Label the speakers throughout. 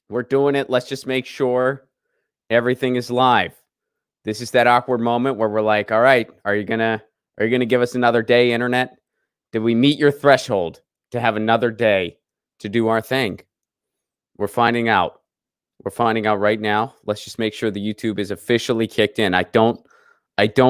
Speaker 1: We're doing it. Let's just make sure everything is live. This is that awkward moment where we're like, all right, are you gonna give us another day, internet? Did we meet your threshold to have another day to do our thing? We're finding out. We're finding out right now. Let's just make sure the YouTube is officially kicked in. I don't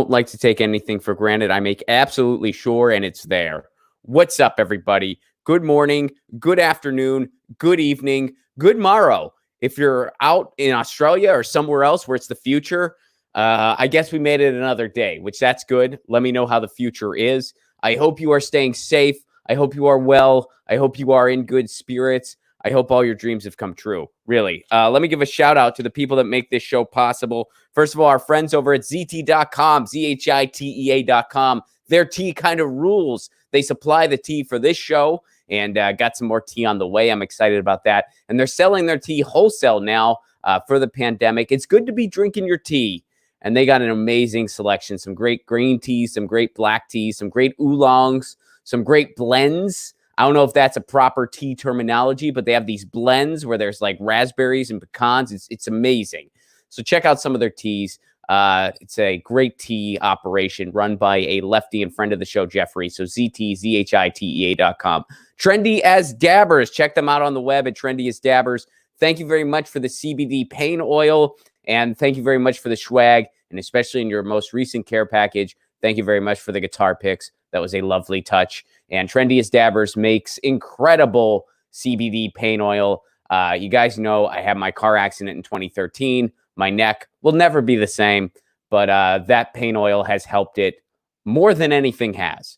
Speaker 1: like to take anything for granted. I make absolutely sure, and it's there. What's up, everybody? Good morning, good afternoon, good evening, good morrow. If you're out in Australia or somewhere else where it's the future, I guess we made it another day, which that's good. Let me know how the future is. I hope you are staying safe. I hope you are well. I hope you are in good spirits. I hope all your dreams have come true. Really. Let me give a shout out to the people that make this show possible. First of all, our friends over at ZT.com, ZHITEA.com. Their tea kind of rules. They supply the tea for this show and got some more tea on the way. I'm excited about that. And they're selling their tea wholesale now for the pandemic. It's good to be drinking your tea. And they got an amazing selection. Some great green teas, some great black teas, some great oolongs, some great blends. I don't know if that's a proper tea terminology, but they have these blends where there's like raspberries and pecans. It's amazing. So check out some of their teas. It's a great tea operation run by a lefty and friend of the show, Jeffrey. So ZTZHITEA.com. Trendy as Dabbers. Check them out on the web at Trendy as Dabbers. Thank you very much for the CBD pain oil. And thank you very much for the swag. And especially in your most recent care package, thank you very much for the guitar picks. That was a lovely touch. And Trendy as Dabbers makes incredible CBD pain oil. You guys know I had my car accident in 2013. My neck will never be the same, but that pain oil has helped it more than anything has.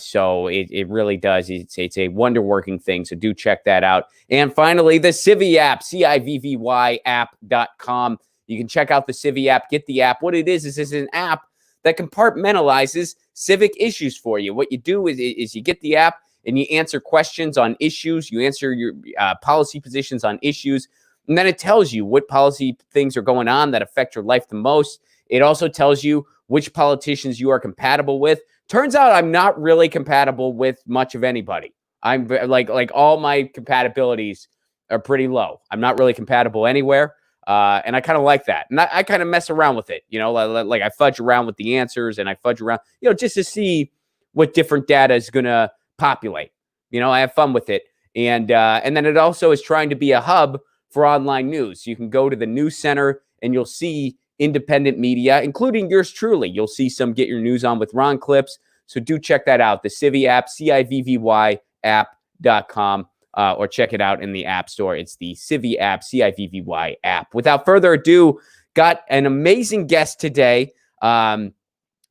Speaker 1: So it really does. It's a wonder-working thing, so do check that out. And finally, the Civvy app, CIVVY app.com. You can check out the Civvy app, get the app. What it is it's an app that compartmentalizes civic issues for you. What you do is you get the app and you answer questions on issues. You answer your policy positions on issues. And then it tells you what policy things are going on that affect your life the most. It also tells you which politicians you are compatible with. Turns out I'm not really compatible with much of anybody. I'm like all my compatibilities are pretty low. I'm not really compatible anywhere. And I kind of like that. And I kind of mess around with it. You know, like I fudge around with the answers and I fudge around, you know, just to see what different data is going to populate. You know, I have fun with it. And then it also is trying to be a hub for online news. You can go to the news center and you'll see independent media, including yours truly. You'll see some Get Your News On with Ron clips. So do check that out. The Civvy app, CIVVY app.com, or check it out in the App Store. It's the Civvy app, CIVVY app. Without further ado, got an amazing guest today. I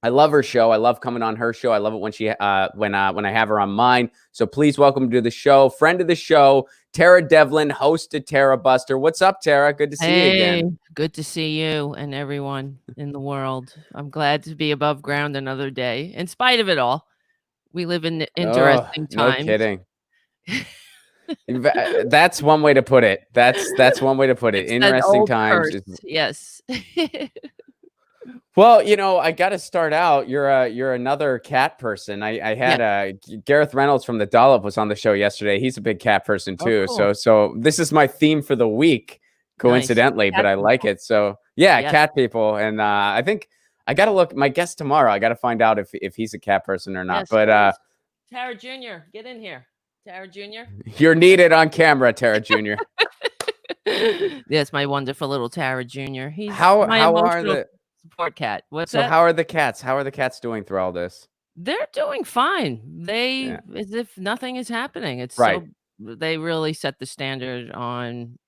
Speaker 1: love her show. I love coming on her show. I love it when she when I have her on mine. So please welcome to the show, friend of the show, Tara Devlin, host of Tara Buster. What's up, Tara? Good to see you again.
Speaker 2: Good to see you and everyone in the world. I'm glad to be above ground another day. In spite of it all, we live in interesting times.
Speaker 1: No kidding. That's one way to put it. That's one way to put it.
Speaker 2: It's
Speaker 1: Interesting times.
Speaker 2: Yes.
Speaker 1: Well, you know, I got to start out. You're another cat person. I had Gareth Reynolds from the Dollop was on the show yesterday. He's a big cat person too.
Speaker 2: Oh, cool.
Speaker 1: So this is my theme for the week, coincidentally,
Speaker 2: nice.
Speaker 1: but I like it. So yeah, cat people. And I think I got to look my guest tomorrow. I got to find out if he's a cat person or not.
Speaker 2: Yes,
Speaker 1: but
Speaker 2: Tara Jr., get in here. Tara Jr.
Speaker 1: You're needed on camera, Tara Jr.
Speaker 2: Yes, my wonderful little Tara Jr. He's
Speaker 1: how are the
Speaker 2: support cat.
Speaker 1: How are the cats? How are the cats doing through all this?
Speaker 2: They're doing fine. As if nothing is happening. It's
Speaker 1: right.
Speaker 2: So they really set the standard on,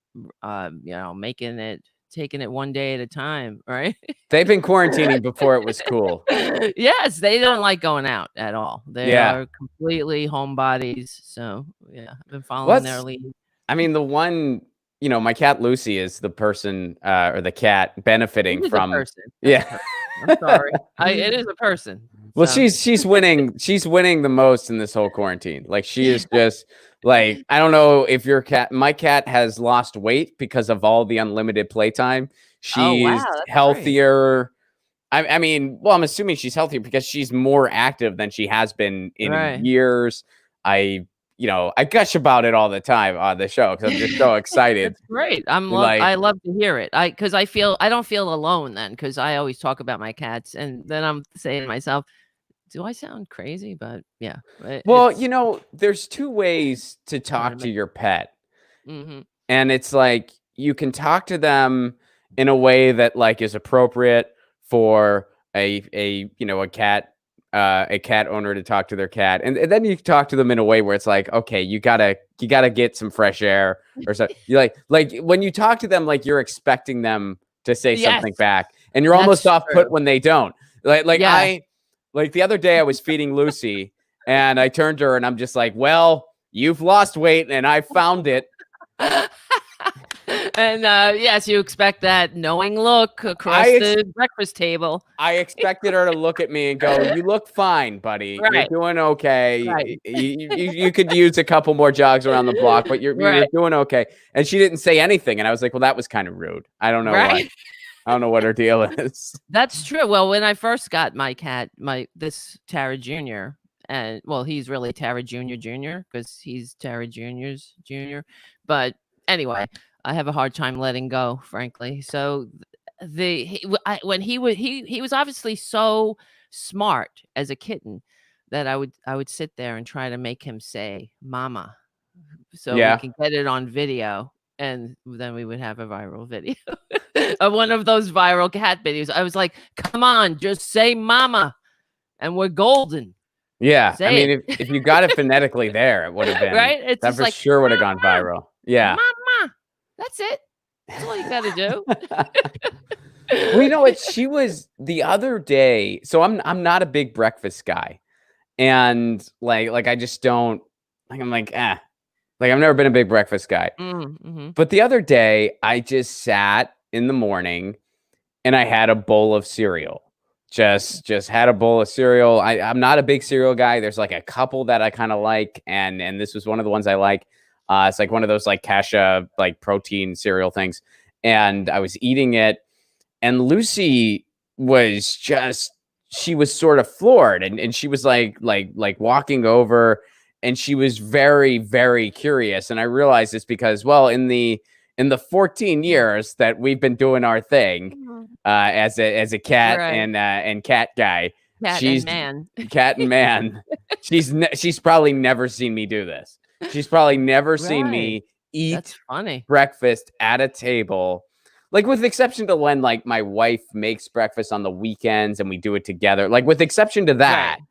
Speaker 2: taking it one day at a time. Right.
Speaker 1: They've been quarantining before it was cool.
Speaker 2: Yes, they don't like going out at all. They are completely homebodies. So yeah, I've been following their lead.
Speaker 1: I mean, the one. You know, my cat Lucy is the person or the cat benefiting from.
Speaker 2: Person.
Speaker 1: Yeah,
Speaker 2: I'm sorry. It is a person.
Speaker 1: Well, so. she's winning. She's winning the most in this whole quarantine. Like she is just like, I don't know if your cat. My cat has lost weight because of all the unlimited playtime. She's healthier. Great. I mean, well, I'm assuming she's healthier because she's more active than she has been in years. I gush about it all the time on the show because I'm just so excited.
Speaker 2: That's great. I
Speaker 1: Like,
Speaker 2: love to hear it. Because I don't feel alone then, because I always talk about my cats, and then I'm saying to myself, do I sound crazy? But yeah,
Speaker 1: well,
Speaker 2: it's
Speaker 1: there's two ways to
Speaker 2: trying to
Speaker 1: talk to
Speaker 2: make.
Speaker 1: your pet.
Speaker 2: Mm-hmm.
Speaker 1: And it's like you can talk to them in a way that like is appropriate for a cat owner to talk to their cat, and then you talk to them in a way where it's like, okay, you gotta get some fresh air or something. You like when you talk to them, like you're expecting them to say
Speaker 2: Yes,
Speaker 1: something back, and you're
Speaker 2: that's
Speaker 1: almost off put
Speaker 2: true.
Speaker 1: when they don't.
Speaker 2: Yeah.
Speaker 1: Like the other day I was feeding Lucy, and I turned to her and I'm just like, well, you've lost weight and I found it.
Speaker 2: And yes, you expect that knowing look across the breakfast table.
Speaker 1: I expected her to look at me and go, "You look fine, buddy. You're
Speaker 2: Right.
Speaker 1: doing okay.
Speaker 2: Right.
Speaker 1: You could use a couple more jogs around the block, but you're
Speaker 2: Right.
Speaker 1: doing okay." And she didn't say anything, and I was like, "Well, that was kind of rude. I don't know what.
Speaker 2: Right.
Speaker 1: I don't know what her deal is."
Speaker 2: That's true. Well, when I first got my cat, this Tara Jr., and well, he's really Tara Jr. because he's Tara Jr.'s Jr. But anyway, I have a hard time letting go, frankly. So when he was obviously so smart as a kitten that I would sit there and try to make him say "mama," so we
Speaker 1: Yeah.
Speaker 2: can get it on video, and then we would have a viral video of one of those viral cat videos. I was like, "Come on, just say mama, and we're golden."
Speaker 1: Yeah. I
Speaker 2: Say
Speaker 1: mean,
Speaker 2: it.
Speaker 1: if you got it phonetically there, it would have been
Speaker 2: Right? It's
Speaker 1: that
Speaker 2: just
Speaker 1: for
Speaker 2: like,
Speaker 1: sure would have gone viral. Yeah.
Speaker 2: mama. That's it. That's all you gotta do.
Speaker 1: Well, you know what? She was the other day. So I'm not a big breakfast guy, and like I just don't like. I'm like, like I've never been a big breakfast guy.
Speaker 2: Mm-hmm.
Speaker 1: But the other day, I just sat in the morning and I had a bowl of cereal. Just had a bowl of cereal. I'm not a big cereal guy. There's like a couple that I kind of like, and this was one of the ones I like. It's like one of those like Kasha like protein cereal things, and I was eating it, and Lucy was just she was sort of floored, and she was like walking over, and she was very, very curious. And I realized this because, well, in the 14 years that we've been doing our thing as a cat
Speaker 2: Right.
Speaker 1: and cat guy,
Speaker 2: Cat and man.
Speaker 1: cat and man, she's probably never seen me do this. She's probably never seen
Speaker 2: Right.
Speaker 1: me eat
Speaker 2: That's funny.
Speaker 1: breakfast at a table. Like, with exception to when like my wife makes breakfast on the weekends and we do it together. Like, with exception to that,
Speaker 2: Right.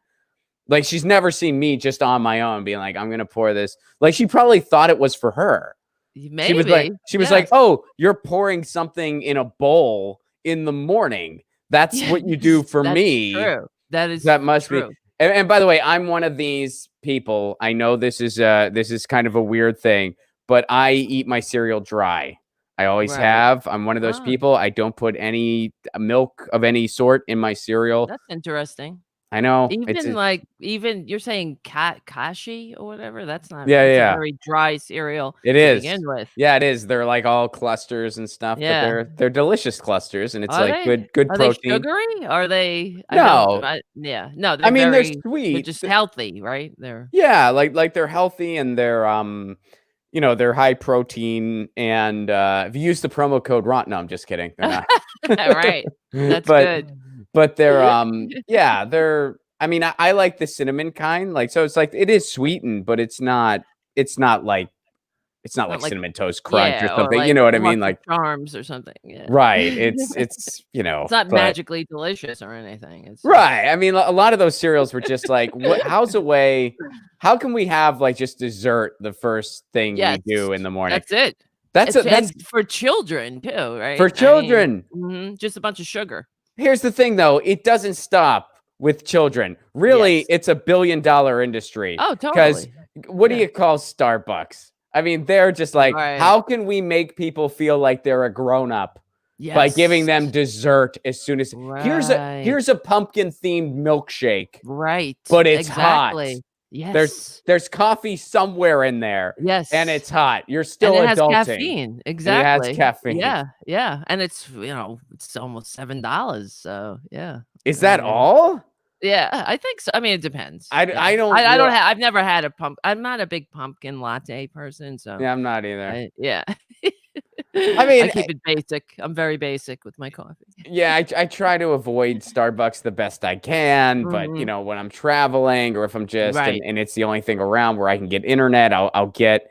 Speaker 1: like she's never seen me just on my own being like, I'm gonna pour this. Like, she probably thought it was for her.
Speaker 2: Maybe.
Speaker 1: She was like, oh, you're pouring something in a bowl in the morning. That's what you do for me.
Speaker 2: True.
Speaker 1: That must be. And by the way, I'm one of these people. I know this is kind of a weird thing, but I eat my cereal dry. I always have. I'm one of those people. I don't put any milk of any sort in my cereal.
Speaker 2: That's interesting.
Speaker 1: I know.
Speaker 2: Even you're saying kashi or whatever. That's not.
Speaker 1: Yeah,
Speaker 2: It's
Speaker 1: yeah.
Speaker 2: a very dry cereal.
Speaker 1: It
Speaker 2: to
Speaker 1: is.
Speaker 2: Begin with.
Speaker 1: Yeah, it is. They're like all clusters and stuff,
Speaker 2: Yeah.
Speaker 1: but they're delicious clusters, and it's
Speaker 2: Are
Speaker 1: like
Speaker 2: they?
Speaker 1: good
Speaker 2: Are
Speaker 1: protein.
Speaker 2: they sugary? Are they?
Speaker 1: No.
Speaker 2: Yeah. No.
Speaker 1: I mean, they're
Speaker 2: They're
Speaker 1: sweet.
Speaker 2: just healthy, right?
Speaker 1: Yeah, like they're healthy, and they're they're high protein. And if you use the promo code RON, no, I'm just kidding. They're not.
Speaker 2: Right. That's good.
Speaker 1: But they're yeah, they're. I mean, I like the cinnamon kind. Like, so it's like it is sweetened, but it's not like Cinnamon Toast Crunch or something.
Speaker 2: Like
Speaker 1: you know what I mean?
Speaker 2: Lucky
Speaker 1: Like
Speaker 2: Charms or something. Yeah.
Speaker 1: Right. It's
Speaker 2: It's not magically delicious or anything. It's
Speaker 1: right. I mean, a lot of those cereals were just like, how can we have like just dessert the first thing we do in the morning?
Speaker 2: That's it. That's for children too, right?
Speaker 1: For children.
Speaker 2: Just a bunch of sugar.
Speaker 1: Here's the thing though, it doesn't stop with children. Really, it's a $1 billion industry.
Speaker 2: Oh, totally.
Speaker 1: Because what do you call Starbucks? I mean, they're just like, how can we make people feel like they're a grown-up by giving them dessert as soon as here's a pumpkin themed milkshake.
Speaker 2: Right.
Speaker 1: But it's hot.
Speaker 2: Yes.
Speaker 1: There's coffee somewhere in there.
Speaker 2: Yes.
Speaker 1: And it's hot. You're still adulting.
Speaker 2: It has caffeine. Exactly.
Speaker 1: And it has caffeine.
Speaker 2: Yeah. Yeah. And it's almost $7. So yeah.
Speaker 1: Is that all?
Speaker 2: Yeah, I think so. I mean, it depends.
Speaker 1: I
Speaker 2: Yeah.
Speaker 1: I don't
Speaker 2: I don't
Speaker 1: real
Speaker 2: have I've never had a I'm not a big pumpkin latte person, so
Speaker 1: Yeah, I'm not either.
Speaker 2: yeah.
Speaker 1: I
Speaker 2: I
Speaker 1: mean,
Speaker 2: keep it basic. I'm very basic with my coffee.
Speaker 1: yeah, I try to avoid Starbucks the best I can, but,
Speaker 2: Mhm.
Speaker 1: when I'm traveling or if I'm just
Speaker 2: Right.
Speaker 1: and it's the only thing around where I can get internet, I'll get.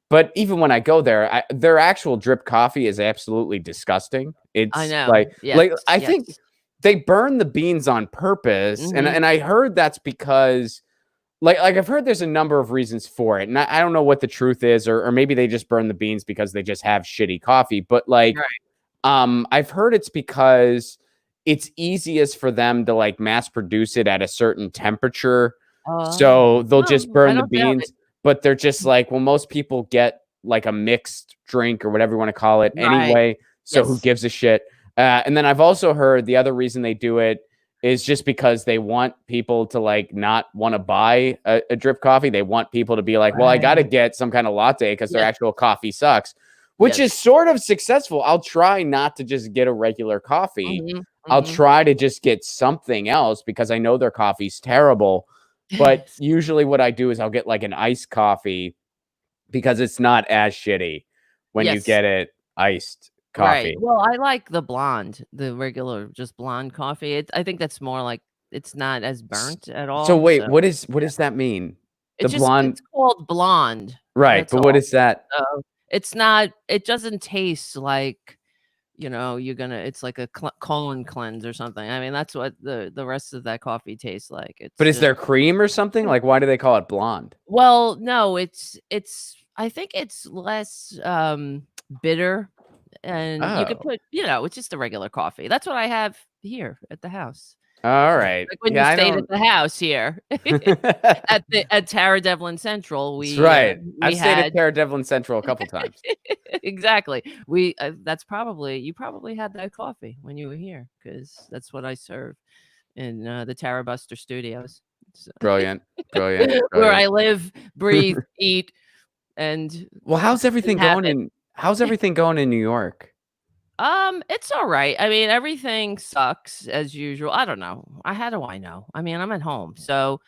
Speaker 1: But even when I go there, their actual drip coffee is absolutely disgusting.
Speaker 2: I
Speaker 1: It's
Speaker 2: know.
Speaker 1: like
Speaker 2: Yes,
Speaker 1: I think
Speaker 2: yes.
Speaker 1: they burn the beans on purpose, and
Speaker 2: Mhm.
Speaker 1: I heard that's because like I've heard there's a number of reasons for it, and I don't know what the truth is, or maybe they just burn the beans because they just have shitty coffee. But like,
Speaker 2: Right.
Speaker 1: I've heard it's because it's easiest for them to like mass produce it at a certain temperature. So they'll just
Speaker 2: I
Speaker 1: burn the
Speaker 2: don't doubt it.
Speaker 1: beans, but they're just like, well, most people get like a mixed drink or whatever you want to call it
Speaker 2: Right.
Speaker 1: anyway. So who
Speaker 2: Yes.
Speaker 1: gives a shit? And then I've also heard the other reason they do it is just because they want people to like not want to buy a drip coffee. They want people to be like, well, I got to
Speaker 2: Right.
Speaker 1: get some kind of latte because their
Speaker 2: Yes.
Speaker 1: actual coffee sucks, which is
Speaker 2: Yes.
Speaker 1: sort of successful. I'll try not to just get a regular coffee.
Speaker 2: Mhm.
Speaker 1: I'll
Speaker 2: Mhm.
Speaker 1: try to just get something else because I know their coffee's terrible. But
Speaker 2: Yes.
Speaker 1: usually what I do is I'll get like an iced coffee because it's not as shitty when you
Speaker 2: Yes.
Speaker 1: get it iced
Speaker 2: Right.
Speaker 1: coffee.
Speaker 2: Well, I like the blonde, the regular just blonde coffee. I think that's more like it's not as
Speaker 1: S-
Speaker 2: burnt at
Speaker 1: So
Speaker 2: all,
Speaker 1: wait,
Speaker 2: so
Speaker 1: what does that mean? The
Speaker 2: it's
Speaker 1: blonde,
Speaker 2: called blonde,
Speaker 1: right?
Speaker 2: that's
Speaker 1: But what
Speaker 2: all.
Speaker 1: is that?
Speaker 2: So, it's not it doesn't taste like, you're gonna it's like a colon cleanse or something. I mean, that's what the rest of that coffee tastes like.
Speaker 1: But
Speaker 2: It's
Speaker 1: is
Speaker 2: just
Speaker 1: there cream or something? Like, why do they call it blonde?
Speaker 2: well, no, it's I think it's less, bitter, and you could
Speaker 1: Oh,
Speaker 2: put it's just a regular coffee. That's what I have here at the house.
Speaker 1: all
Speaker 2: So,
Speaker 1: right.
Speaker 2: like when you
Speaker 1: Yeah, I
Speaker 2: stayed at
Speaker 1: don't.
Speaker 2: the house here at Tara Devlin Central,
Speaker 1: That's right.
Speaker 2: we
Speaker 1: I've stayed at
Speaker 2: had
Speaker 1: Terra Devlin Central a couple times.
Speaker 2: exactly. That's probably you probably had that coffee when you were here because that's what I serve in, the Tara Buster Studios. So
Speaker 1: Brilliant, brilliant,
Speaker 2: where I
Speaker 1: brilliant.
Speaker 2: live, breathe, eat, and
Speaker 1: Well,
Speaker 2: inhabit.
Speaker 1: how's everything going in New York?
Speaker 2: It's all right. I mean, everything sucks as usual. I don't know. How do I know? I mean, I'm at home. So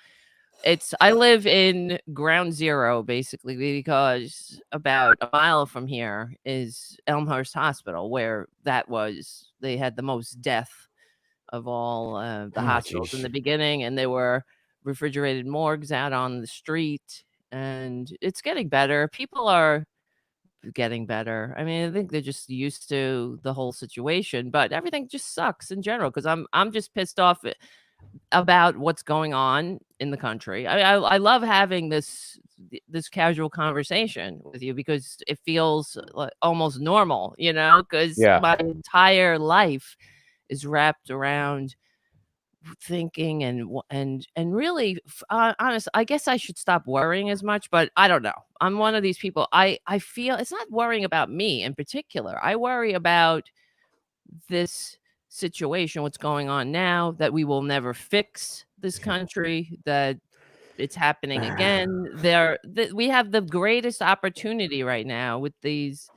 Speaker 2: I live in ground zero basically because about a mile from here is Elmhurst Hospital, where they had the most death of all the
Speaker 1: Oh,
Speaker 2: hospitals in
Speaker 1: jeez.
Speaker 2: the beginning, and there were refrigerated morgues out on the street, and it's getting better. People are getting better. I mean, I think they're just used to the whole situation, but everything just sucks in general because I'm just pissed off about what's going on in the country. I love having this casual conversation with you because it feels like almost normal, because
Speaker 1: Yeah.
Speaker 2: my entire life is wrapped around thinking and really honest. I guess I should stop worrying as much, but I don't know. I'm one of these people. I feel it's not worrying about me in particular. I worry about this situation, what's going on now, that we will never fix this country, that it's happening again. We have the greatest opportunity right now with these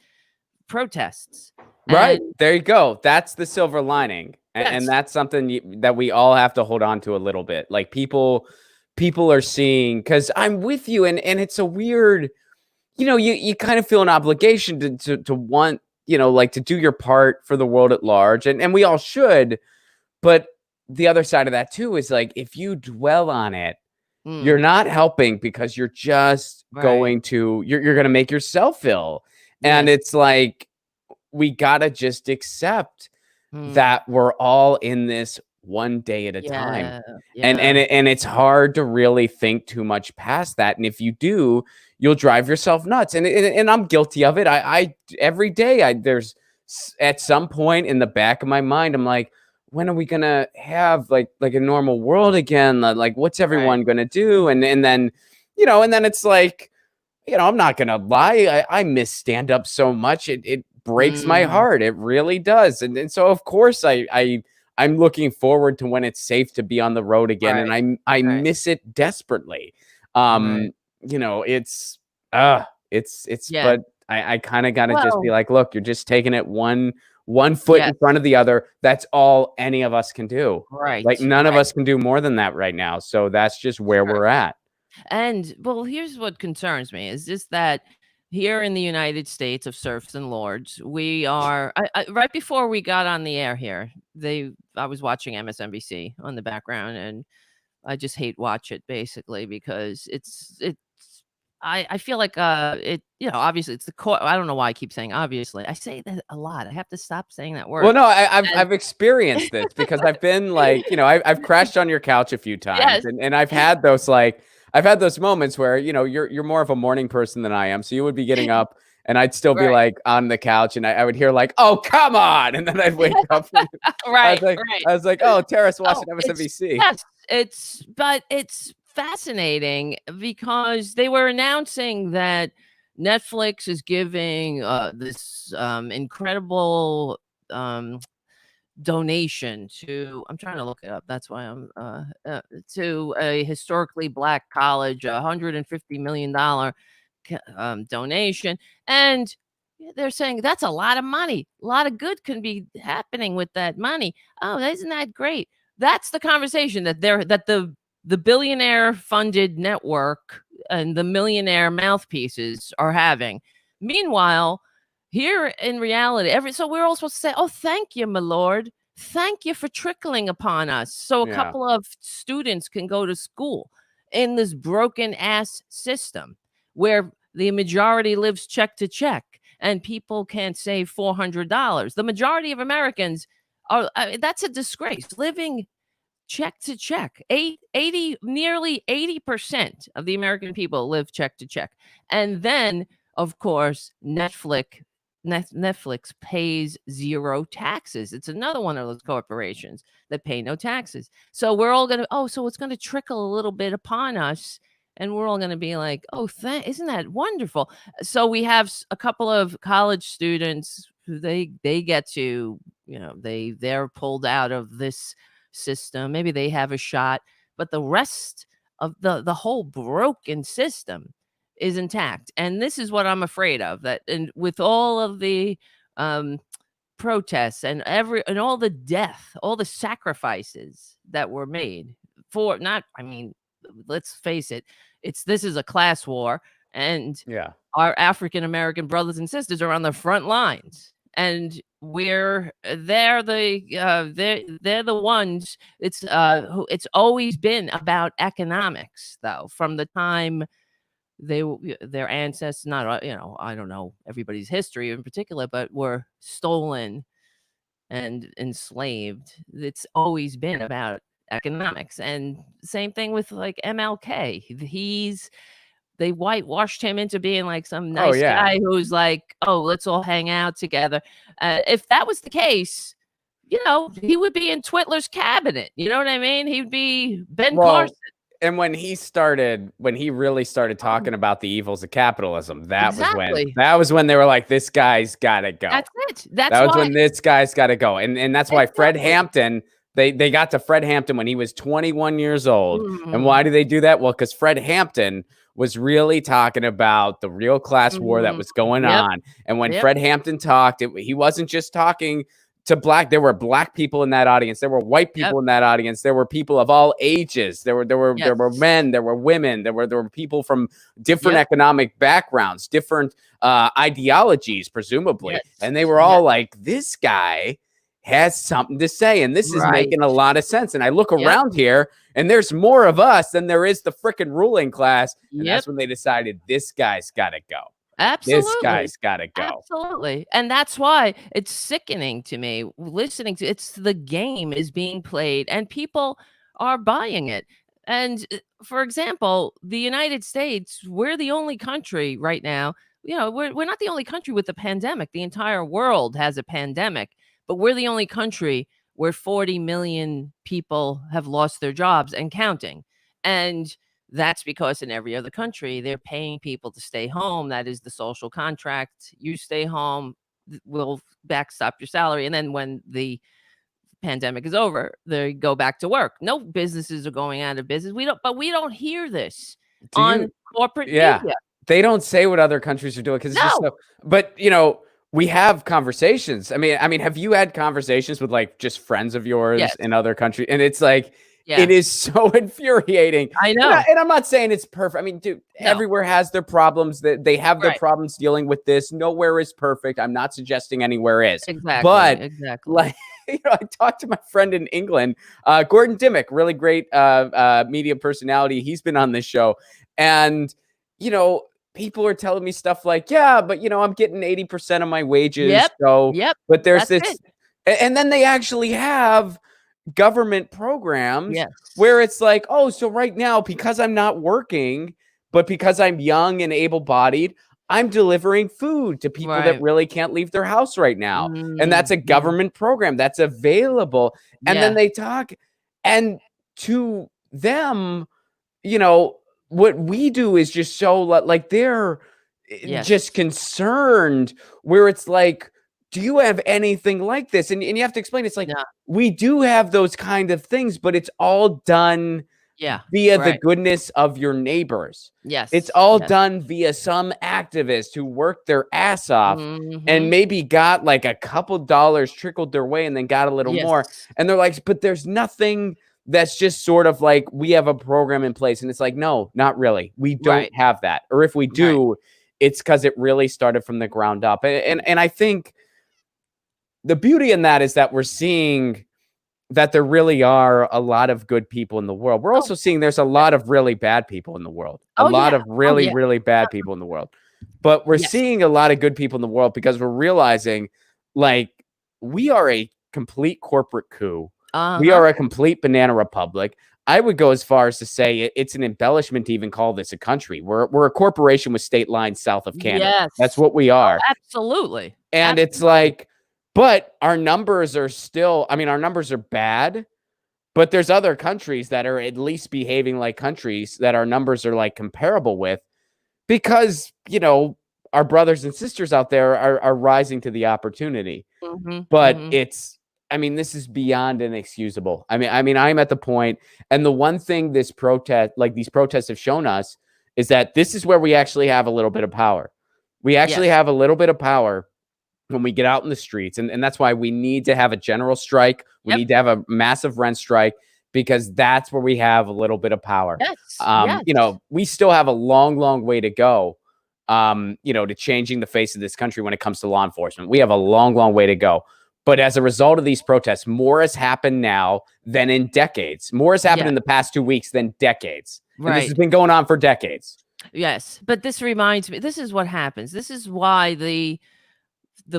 Speaker 2: protests.
Speaker 1: Right.
Speaker 2: And
Speaker 1: There you go. That's the silver lining. And
Speaker 2: yes,
Speaker 1: that's something that we all have to hold on to a little bit. Like people are seeing cuz I'm with you and it's a weird, you kind of feel an obligation to want, like to do your part for the world at large and we all should, but the other side of that too is like if you dwell on it, you're
Speaker 2: mm,
Speaker 1: not helping because you're just
Speaker 2: right,
Speaker 1: going to you're going to make yourself ill. And
Speaker 2: yes,
Speaker 1: it's like we got to just accept
Speaker 2: mm,
Speaker 1: that we're all in this one day at a time.
Speaker 2: yeah,
Speaker 1: And
Speaker 2: yeah,
Speaker 1: it's hard to really think too much past that. And if you do, you'll drive yourself nuts. And I'm guilty of it. I every day there's at some point in the back of my mind, I'm like, when are we gonna have like a normal world again? Like, what's
Speaker 2: right,
Speaker 1: everyone gonna do? And then, and then it's like, I'm not gonna lie. I miss stand up so much. It breaks my
Speaker 2: mm,
Speaker 1: heart. It really does. And so of course I'm looking forward to when it's safe to be on the road again. And
Speaker 2: right,
Speaker 1: I
Speaker 2: right,
Speaker 1: miss it desperately.
Speaker 2: right,
Speaker 1: Um, it's
Speaker 2: yeah,
Speaker 1: but I kind of got to just be
Speaker 2: Well,
Speaker 1: like, look, you're just taking it one foot
Speaker 2: yes,
Speaker 1: in front of the other. That's all any of us can do. Like
Speaker 2: right,
Speaker 1: none of
Speaker 2: right.
Speaker 1: us can do more than that right now. So that's just where
Speaker 2: Sure.
Speaker 1: we're at.
Speaker 2: And well, here's what concerns me is just that here in the United States of serfs and lords, we are right before we got on the air here, I was watching MSNBC on the background, and I just hate watch it basically because it's I feel like it, obviously it's the core. I don't know why I keep saying obviously. I say that a lot. I have to stop saying that
Speaker 1: Well,
Speaker 2: word.
Speaker 1: no, I've
Speaker 2: And
Speaker 1: I've experienced this because I've been like, I've crashed on your couch a few times,
Speaker 2: yes.
Speaker 1: and I've had those I've had those moments where you're more of a morning person than I am, so you would be getting up, and I'd still be
Speaker 2: Right.
Speaker 1: like on the couch, and I would hear like, "Oh, come on," and then I'd wake up. And
Speaker 2: Right, right.
Speaker 1: I was like, "Oh, Tara's
Speaker 2: Oh,
Speaker 1: watching
Speaker 2: it's
Speaker 1: MSNBC."
Speaker 2: yes, but it's fascinating because they were announcing that Netflix is giving, this, incredible, um, donation to I'm trying to look it up, that's why I'm, to a historically Black college, $150 million donation, and they're saying that's a lot of money. A lot of good can be happening with that money. Oh, isn't that great? That's the conversation that the billionaire funded network and the millionaire mouthpieces are having. Meanwhile, here in reality, so we're all supposed to say, "Oh, thank you, my lord. Thank you for trickling upon us, so a
Speaker 1: Yeah,
Speaker 2: couple of students can go to school in this broken ass system where the majority lives check to check and people can't save $400. The majority of Americans are, that's a disgrace. Living check to check. 80, nearly 80% of the American people live check to check. And then, of course, Netflix pays zero taxes. It's another one of those corporations that pay no taxes. So we're all going to, oh, so it's going to trickle a little bit upon us. And we're all going to be like, oh, isn't that wonderful? So we have a couple of college students who they get to, they're pulled out of this system. Maybe they have a shot, but the rest of the whole broken system is intact. And this is what I'm afraid of, that and with all of the um protests and all the death, all the sacrifices that were made for not I mean, let's face it, this is a class war, and
Speaker 1: yeah.
Speaker 2: our African American brothers and sisters are on the front lines, and they're the ones. Who it's always been about economics, though, from the time their ancestors, not I don't know everybody's history in particular, but were stolen and enslaved. It's always been about economics, and same thing with like MLK. They whitewashed him into being like some
Speaker 1: Oh
Speaker 2: nice
Speaker 1: yeah.
Speaker 2: guy who's like, "Oh, let's all hang out together." If that was the case, he would be in Twitler's cabinet. You know what I mean? He'd be Ben Carson.
Speaker 1: Well, and when he really started
Speaker 2: Oh,
Speaker 1: talking about the evils of capitalism,
Speaker 2: exactly.
Speaker 1: that was when they were like, this guy's got to go.
Speaker 2: That's it. That's
Speaker 1: That was
Speaker 2: why
Speaker 1: when this guy's got to go. And that's why Fred
Speaker 2: exactly.
Speaker 1: Hampton, they got to Fred Hampton when he was 21 years old. And why
Speaker 2: Mhm,
Speaker 1: do they do that? Well, because Fred Hampton was really talking about the real class war that
Speaker 2: mhm.
Speaker 1: was going
Speaker 2: Yep,
Speaker 1: on. And when
Speaker 2: yep,
Speaker 1: Fred Hampton talked, he wasn't just talking to black. There were black people in that audience. There were white
Speaker 2: yep,
Speaker 1: people in that audience. There were people of all ages. There were
Speaker 2: yes,
Speaker 1: men. There were women. There were people from different
Speaker 2: yep,
Speaker 1: economic backgrounds, different ideologies, presumably.
Speaker 2: yes,
Speaker 1: And they were
Speaker 2: yes,
Speaker 1: all like, this guy has something to say. And this is
Speaker 2: right,
Speaker 1: making a lot of sense. And I look
Speaker 2: yep,
Speaker 1: around here and there's more of us than there is the freaking ruling class. And
Speaker 2: yep,
Speaker 1: that's when they decided this guy's got to go. This
Speaker 2: absolutely.
Speaker 1: guy's got to go.
Speaker 2: Absolutely. And that's why it's sickening to me listening to it's the game is being played and people are buying it. And for example, the United States, we're the only country right now. We're not the only country with a pandemic. The entire world has a pandemic, but we're the only country where 40 million people have lost their jobs and counting. And that's because in every other country, they're paying people to stay home. That is the social contract. You stay home, we'll backstop your salary. And then when the pandemic is over, they go back to work. No businesses are going out of business. We don't hear this
Speaker 1: Do
Speaker 2: on
Speaker 1: you?
Speaker 2: corporate
Speaker 1: Yeah.
Speaker 2: media.
Speaker 1: They don't say what other countries are doing because it's just
Speaker 2: No.
Speaker 1: so. But we have conversations. I mean, have you had conversations with like just friends of yours
Speaker 2: Yes.
Speaker 1: in other countries? And it's like
Speaker 2: Yeah.
Speaker 1: it is so infuriating.
Speaker 2: I know.
Speaker 1: And I'm not saying it's perfect. I mean, dude,
Speaker 2: No.
Speaker 1: everywhere has their problems. That they have their
Speaker 2: Right.
Speaker 1: problems dealing with this. Nowhere is perfect. I'm not suggesting anywhere is.
Speaker 2: Exactly.
Speaker 1: But
Speaker 2: Exactly.
Speaker 1: like, I talked to my friend in England, Gordon Dimmick, really great media personality. He's been on this show, and people are telling me stuff like, yeah, but I'm getting 80% of my wages.
Speaker 2: Yep.
Speaker 1: So,
Speaker 2: Yep.
Speaker 1: but there's
Speaker 2: That's
Speaker 1: this,
Speaker 2: it.
Speaker 1: and then they actually have government programs
Speaker 2: Yes.
Speaker 1: where it's like, oh, so right now, because I'm not working, but because I'm young and able-bodied, I'm delivering food to people that
Speaker 2: Right.
Speaker 1: really can't leave their house right now. And that's a
Speaker 2: Mm.
Speaker 1: government program that's available. And then
Speaker 2: Yeah.
Speaker 1: they talk, and to them, you know, what we do is just so like they're just
Speaker 2: Yes.
Speaker 1: concerned where it's like, do you have anything like this? And you have to explain, it's like,
Speaker 2: No.
Speaker 1: we do have those kind of things, but it's all done
Speaker 2: Yeah.
Speaker 1: via the
Speaker 2: Right.
Speaker 1: goodness of your neighbors. It's
Speaker 2: Yes.
Speaker 1: all
Speaker 2: Yes.
Speaker 1: done via some activist who worked their ass off and
Speaker 2: Mhm.
Speaker 1: maybe got like a couple dollars trickled their way and then got a little more.
Speaker 2: Yes.
Speaker 1: And they're like, but there's nothing that's just sort of like, we have a program in place. And it's like, no, not really. We don't
Speaker 2: Right.
Speaker 1: have that. Or if we
Speaker 2: Right.
Speaker 1: do, it's because it really started from the ground up. And I think the beauty in that is that we're seeing that there really are a lot of good people in the world. We're
Speaker 2: Oh,
Speaker 1: also seeing there's a lot of really bad people in the world. A
Speaker 2: oh,
Speaker 1: lot
Speaker 2: yeah.
Speaker 1: of
Speaker 2: Oh,
Speaker 1: really,
Speaker 2: yeah.
Speaker 1: really bad people in the world. But we're
Speaker 2: Yes.
Speaker 1: seeing a lot of good people in the world because we're realizing, like, we are a complete corporate coup. We
Speaker 2: Uh-huh.
Speaker 1: are a complete banana republic. I would go as far as to say it's an embellishment to even call this a country. We're a corporation with state lines south of Canada. That's
Speaker 2: Yes.
Speaker 1: what we
Speaker 2: Oh,
Speaker 1: are.
Speaker 2: absolutely.
Speaker 1: And it's
Speaker 2: Absolutely.
Speaker 1: like, but our numbers are still, I mean, our numbers are bad, but there's other countries that are at least behaving like countries that our numbers are like comparable with because, our brothers and sisters out there are rising to the opportunity.
Speaker 2: Mhm.
Speaker 1: But
Speaker 2: Mhm.
Speaker 1: this is beyond inexcusable. I mean, I'm at the point, and the one thing these protests have shown us is that this is where we actually have a little bit of power. We actually
Speaker 2: Yes.
Speaker 1: have a little bit of power when we get out in the streets. And that's why we need to have a general strike. We
Speaker 2: Yep.
Speaker 1: need to have a massive rent strike because that's where we have a little bit of power.
Speaker 2: Yes. Yes.
Speaker 1: We still have a long, long way to go, to changing the face of this country when it comes to law enforcement. We have a long, long way to go. But as a result of these protests, more has happened now than in decades. More has happened
Speaker 2: Yeah.
Speaker 1: in the past 2 weeks than decades. And this has
Speaker 2: Right.
Speaker 1: been going on for decades.
Speaker 2: Yes. But this reminds me, this is what happens. This is why the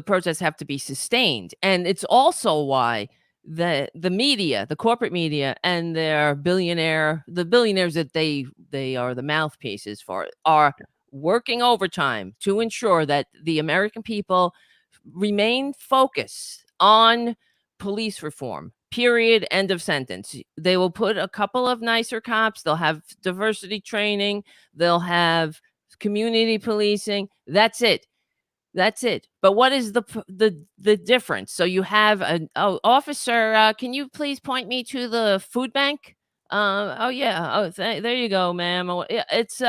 Speaker 2: protests have to be sustained. And it's also why the media, the corporate media, and the billionaires that they are the mouthpieces for, are working overtime to ensure that the American people remain focused on police reform. Period. End of sentence. They will put a couple of nicer cops. They'll have diversity training. They'll have community policing. That's it. That's it. But what is the difference? So you have an officer. Can you please point me to the food bank? Oh yeah. Oh, there you go, ma'am. Oh, yeah, it's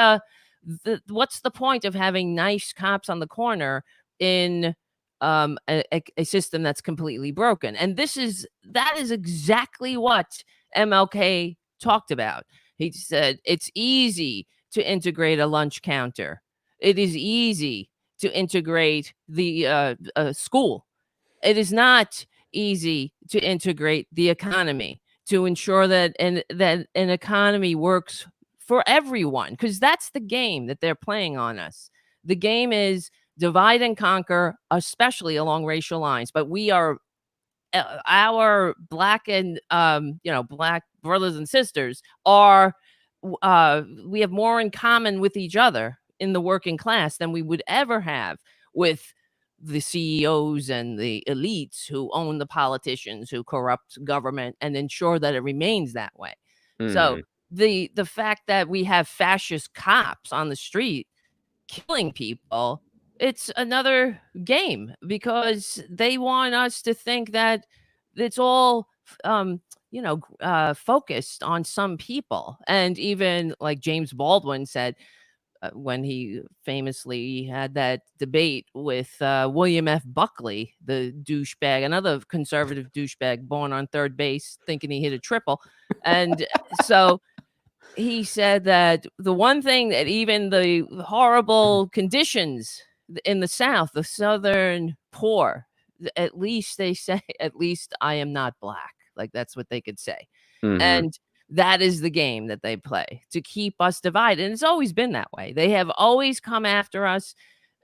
Speaker 2: what's the point of having nice cops on the corner in a system that's completely broken? And that is exactly what MLK talked about. He said it's easy to integrate a lunch counter. It is easy to integrate the school. It is not easy to integrate the economy, to ensure that an economy works for everyone, because that's the game that they're playing on us. The game is divide and conquer, especially along racial lines. But we are our black and black brothers and sisters are we have more in common with each other in the working class than we would ever have with the CEOs and the elites who own the politicians, who corrupt government and ensure that it remains that way. So
Speaker 1: Mhm.
Speaker 2: the fact that we have fascist cops on the street killing people, it's another game because they want us to think that it's all focused on some people. And even like James Baldwin said, when he famously had that debate with William F. Buckley, the douchebag, another conservative douchebag born on third base, thinking he hit a triple. And so he said that the one thing that even the horrible conditions in the South, the Southern poor, at least they say, at least I am not black. Like that's what they could say. And that is the game that they play to keep us divided. And it's always been that way. They have always come after us,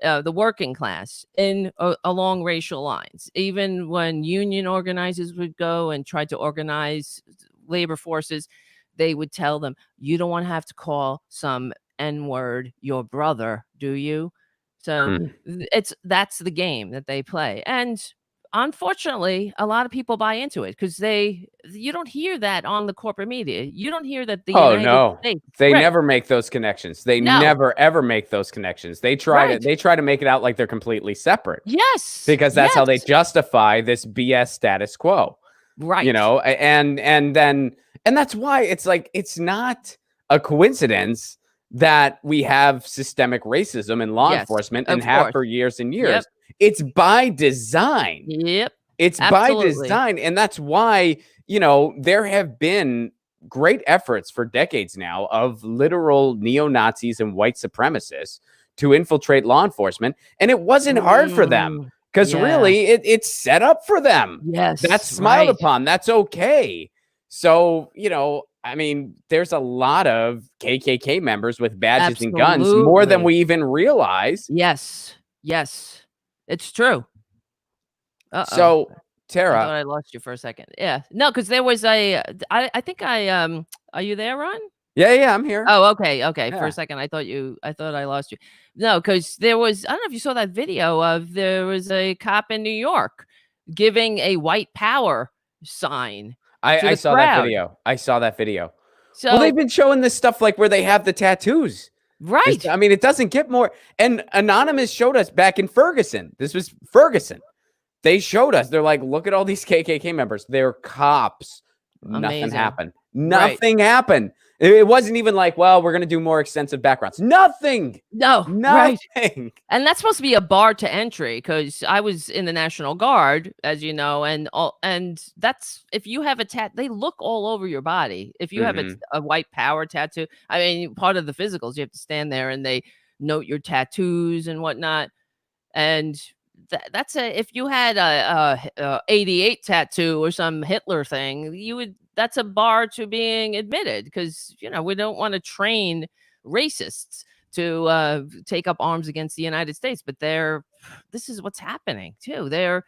Speaker 2: the working class, along racial lines. Even when union organizers would go and try to organize labor forces, they would tell them, you don't want to have to call some N-word your brother, do you? So that's the game that they play. And unfortunately, a lot of people buy into it because you don't hear that on the corporate media. You don't hear that the United States.
Speaker 1: They never make those connections. They never ever make those connections. They try to make it out like they're completely separate.
Speaker 2: Yes.
Speaker 1: Because that's how they justify this BS status quo.
Speaker 2: Right.
Speaker 1: You know, and that's why it's like it's not a coincidence that we have systemic racism in law enforcement and have for years and years. It's by design. It's by design. And that's why, you know, there have been great efforts for decades now of literal neo-Nazis and white supremacists to infiltrate law enforcement. And it wasn't hard for them because really it's set up for them. That's smiled upon. That's okay. So, you know, I mean, there's a lot of KKK members with badges and guns, more than we even realize.
Speaker 2: Yes. It's true.
Speaker 1: So, Tara,
Speaker 2: I thought I lost you for a second. Yeah. No, because there was I think are you there, Ron?
Speaker 1: Yeah, I'm here.
Speaker 2: Oh, okay. Yeah. For a second, I thought I lost you. No, because there was, I don't know if you saw that video there was a cop in New York giving a white power sign.
Speaker 1: I saw that video. So, well, they've been showing this stuff like where they have the tattoos.
Speaker 2: Right.
Speaker 1: I mean, it doesn't get more. And Anonymous showed us back in Ferguson. This was Ferguson. They showed us. They're like, look at all these KKK members. They're cops.
Speaker 2: Amazing.
Speaker 1: Nothing happened. Nothing happened. It wasn't even like, well, we're going to do more extensive backgrounds. Nothing.
Speaker 2: Nothing.
Speaker 1: Right.
Speaker 2: And that's supposed to be a bar to entry because I was in the National Guard, as you know, and that's, if you have a they look all over your body. If you have a white power tattoo, I mean, part of the physicals, you have to stand there and they note your tattoos and whatnot. And that's if you had a 88 tattoo or some Hitler thing, that's a bar to being admitted because, you know, we don't want to train racists to take up arms against the United States. But this is what's happening too. I'm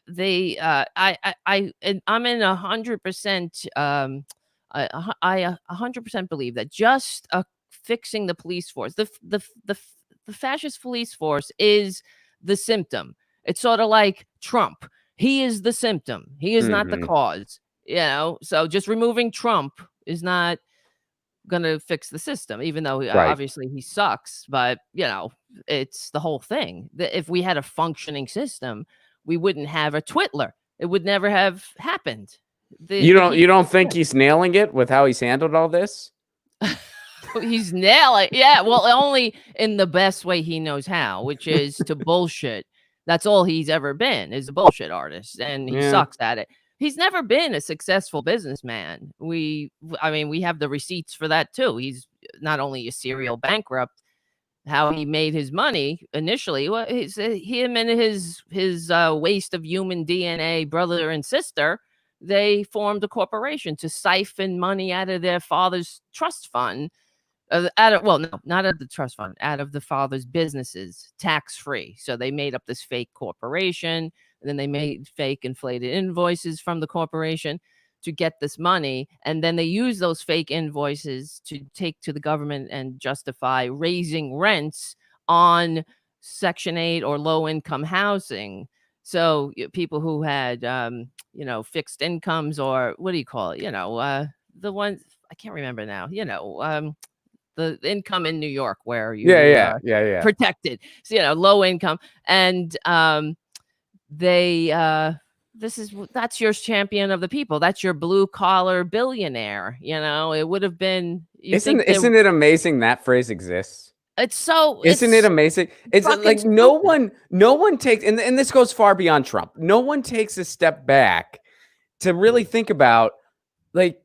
Speaker 2: in 100%. I 100% believe that just fixing the police force, the fascist police force is the symptom. It's sort of like Trump. He is the symptom. He is not the cause. You know, so just removing Trump is not going to fix the system, even though obviously he sucks. But, you know, it's the whole thing. If we had a functioning system, we wouldn't have a Twitler. It would never have happened. You
Speaker 1: don't think he's nailing it with how he's handled all this?
Speaker 2: He's nailing. Yeah, well, only in the best way he knows how, which is to bullshit. That's all he's ever been, is a bullshit artist, and he sucks at it. He's never been a successful businessman. We have the receipts for that too. He's not only a serial bankrupt, how he made his money initially. Well, him and his waste of human DNA brother and sister, they formed a corporation to siphon money out of their father's trust fund. Not out of the trust fund, out of the father's businesses, tax-free. So they made up this fake corporation, and then they made fake inflated invoices from the corporation to get this money. And then they use those fake invoices to take to the government and justify raising rents on Section 8 or low-income housing. So people who had, fixed incomes, or what do you call it? The ones, I can't remember now, the income in New York where you protected, so, low income. And that's your champion of the people. That's your blue collar billionaire. It would have been.
Speaker 1: Isn't it amazing that phrase exists? Isn't it amazing? It's like
Speaker 2: stupid.
Speaker 1: no one takes, and this goes far beyond Trump. No one takes a step back to really think about, like,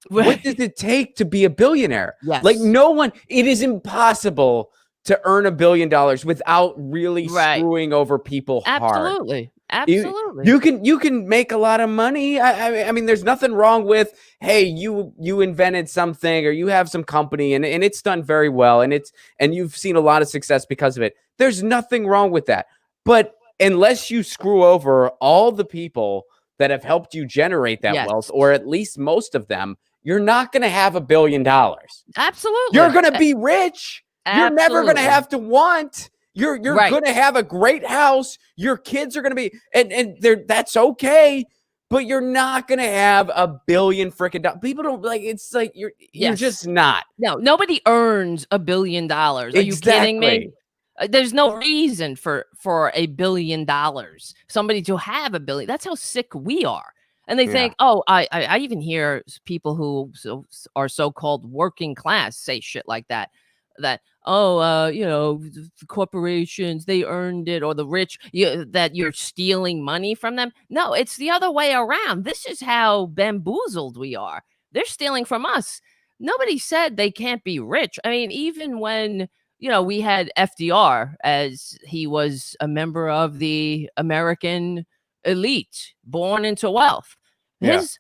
Speaker 1: what does it take to be a billionaire?
Speaker 2: Yes.
Speaker 1: Like, no one, it is impossible to earn $1 billion without really screwing over people hard.
Speaker 2: Absolutely.
Speaker 1: You can make a lot of money. I mean, there's nothing wrong with, hey, you invented something, or you have some company and it's done very well, and you've seen a lot of success because of it. There's nothing wrong with that. But unless you screw over all the people that have helped you generate that wealth, or at least most of them, you're not going to have $1 billion.
Speaker 2: Absolutely.
Speaker 1: You're going to be rich. You're never going to have to want. You're going to have a great house. Your kids are going to be, and that's okay. But you're not going to have $1 billion freaking dollars. People don't like, it's like, you're just not.
Speaker 2: No, nobody earns $1 billion. Are you kidding me? There's no reason for $1 billion. Somebody to have $1 billion. That's how sick we are. And they think, oh, I even hear people who are so-called working class say shit like that. That, you know, the corporations, they earned it, or the rich, that you're stealing money from them. No, it's the other way around. This is how bamboozled we are. They're stealing from us. Nobody said they can't be rich. I mean, even when, you know, we had FDR, as he was a member of the American elite, born into wealth. His